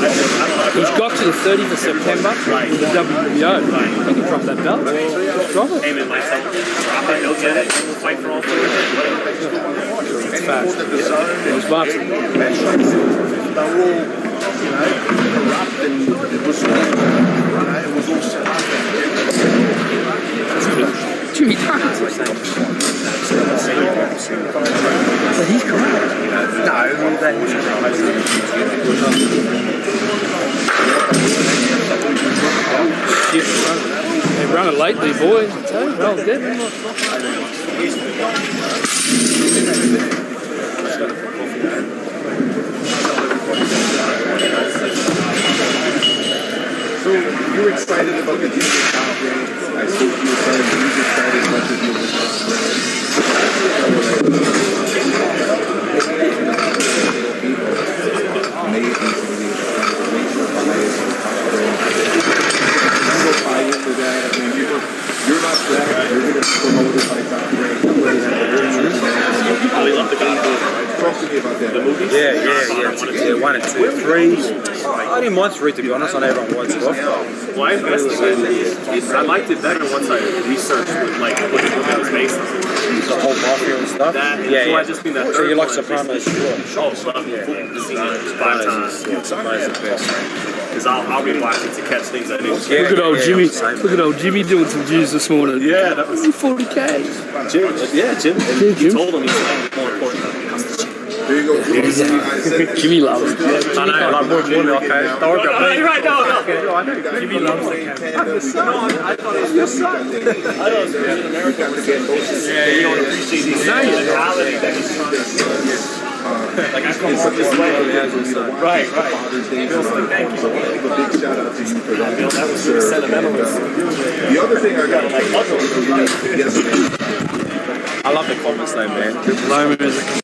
He's got to the 30th of September with the WBO. He can drop that belt. Drop it. Aim it myself. Drop it, he'll get it, and we'll fight for all four. It's fast. It was boxing. They were all, corrupt and it was all set up. Jimmy Dunn. But he's correct. No, that was They run it lately, boys. I tell you, well, dead. So you're excited about the junior conference. I spoke to your son. He's excited as much as you were. You're not that. You're going to promote it by top rank. I love the guy. Talk to me about that. The movies? Yeah, 1 and 2. 3. I didn't mind 3 to be honest. I know everyone wants it off. Well, I investigated. I liked it better once I researched like what it was based on. The whole mafia and stuff. So I just mean that. So you like Sopranos? Oh, love it. Seen it 5 times. Because I'll rewatch it to catch things I didn't. Look at old Jimmy. Look at old Jimmy doing some Jews this morning. Yeah, that was 40K. Jim. Yeah, Jim. He told him he's more important than the There you go. Jimmy loves it. I know, like more than okay. Don't worry about me. Right, no. Jimmy loves the camera. I'm your son. I thought it was your son. I don't know if in America we get those. Yeah, you don't appreciate the reality that he's trying to. Like I come from this way. Right. Bill's like, thank you. A big shout out to you for that. Bill, that was sentimentalist. The other thing I got to like, yes, man. I love the comments though, man. Loma is a